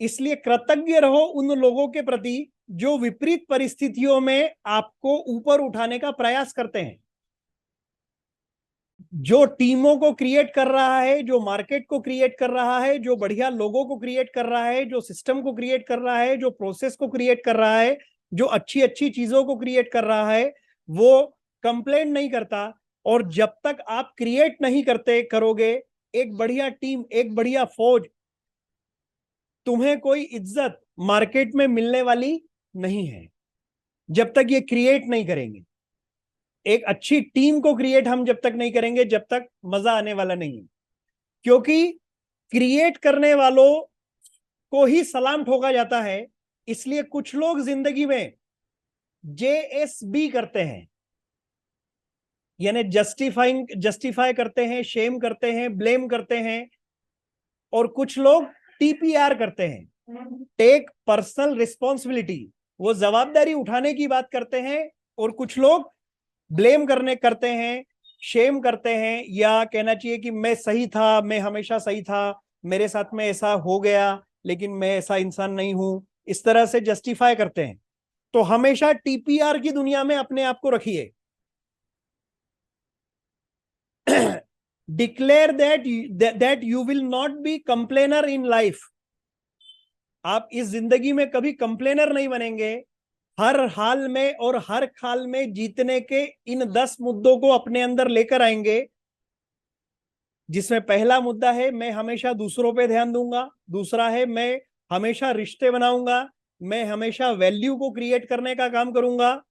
इसलिए कृतज्ञ रहो उन लोगों के प्रति जो विपरीत परिस्थितियों में आपको ऊपर उठाने का प्रयास करते हैं। जो टीमों को क्रिएट कर रहा है, जो मार्केट को क्रिएट कर रहा है, जो बढ़िया लोगों को क्रिएट कर रहा है, जो सिस्टम को क्रिएट कर रहा है, जो प्रोसेस को क्रिएट कर रहा है, जो अच्छी अच्छी चीजों को क्रिएट कर रहा है, वो कंप्लेंट नहीं करता। और जब तक आप क्रिएट नहीं करते करोगे एक बढ़िया टीम, एक बढ़िया फौज, तुम्हें कोई इज्जत मार्केट में मिलने वाली नहीं है जब तक ये क्रिएट नहीं करेंगे। एक अच्छी टीम को क्रिएट हम जब तक नहीं करेंगे, जब तक मजा आने वाला नहीं है। क्योंकि क्रिएट करने वालों को ही सलाम ठोका जाता है। इसलिए कुछ लोग जिंदगी में JSB करते हैं, यानी जस्टिफाई करते हैं, शेम करते हैं, ब्लेम करते हैं। और कुछ लोग TPR करते हैं, टेक पर्सनल रिस्पॉन्सिबिलिटी, वो जवाबदारी उठाने की बात करते हैं। और कुछ लोग ब्लेम करते हैं, शेम करते हैं, या कहना चाहिए कि मैं सही था, मैं हमेशा सही था, मेरे साथ में ऐसा हो गया, लेकिन मैं ऐसा इंसान नहीं हूं, इस तरह से जस्टिफाई करते हैं। तो हमेशा TPR की दुनिया में अपने आप को रखिए। Declare that you will not be complainer in life. आप इस जिंदगी में कभी कंप्लेनर नहीं बनेंगे। हर हाल में और हर खाल में जीतने के इन 10 मुद्दों को अपने अंदर लेकर आएंगे, जिसमें पहला मुद्दा है मैं हमेशा दूसरों पे ध्यान दूंगा। दूसरा है मैं हमेशा रिश्ते बनाऊंगा, मैं हमेशा वैल्यू को क्रिएट करने का काम करूंगा,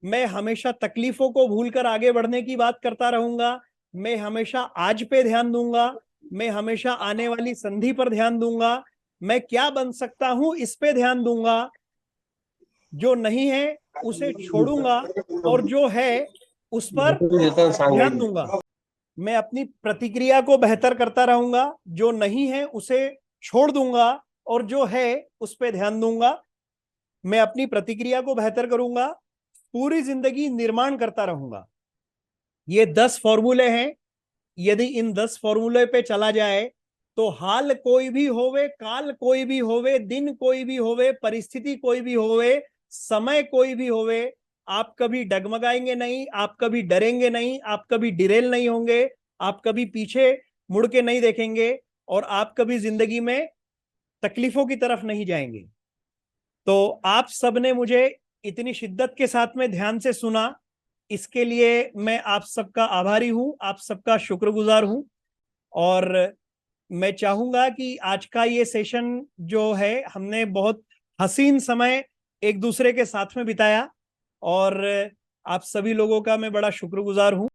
मैं हमेशा तकलीफों को भूलकर आगे बढ़ने की बात करता रहूंगा, मैं हमेशा आज पे ध्यान दूंगा, मैं हमेशा आने वाली संधि पर ध्यान दूंगा, मैं क्या बन सकता हूं इस पे ध्यान दूंगा, जो नहीं है उसे छोड़ूंगा और जो है उस पर ध्यान दूंगा। मैं अपनी प्रतिक्रिया को बेहतर करता रहूंगा, जो नहीं है उसे छोड़ दूंगा और जो है उस पर ध्यान दूंगा। मैं अपनी प्रतिक्रिया को बेहतर करूंगा, पूरी जिंदगी निर्माण करता रहूंगा। ये 10 फॉर्मूले हैं। यदि इन 10 फॉर्मूले पे चला जाए तो हाल कोई भी होवे, काल कोई भी होवे, दिन कोई भी होवे, परिस्थिति कोई भी होवे, समय कोई भी होवे, आप कभी डगमगाएंगे नहीं, आप कभी डरेंगे नहीं, आप कभी डिरेल नहीं होंगे, आप कभी पीछे मुड़ के नहीं देखेंगे, और आप कभी जिंदगी में तकलीफों की तरफ नहीं जाएंगे। तो आप सबने मुझे इतनी शिद्दत के साथ में ध्यान से सुना, इसके लिए मैं आप सबका आभारी हूं, आप सबका शुक्रगुजार हूं। और मैं चाहूंगा कि आज का ये सेशन जो है, हमने बहुत हसीन समय एक दूसरे के साथ में बिताया, और आप सभी लोगों का मैं बड़ा शुक्रगुजार हूं।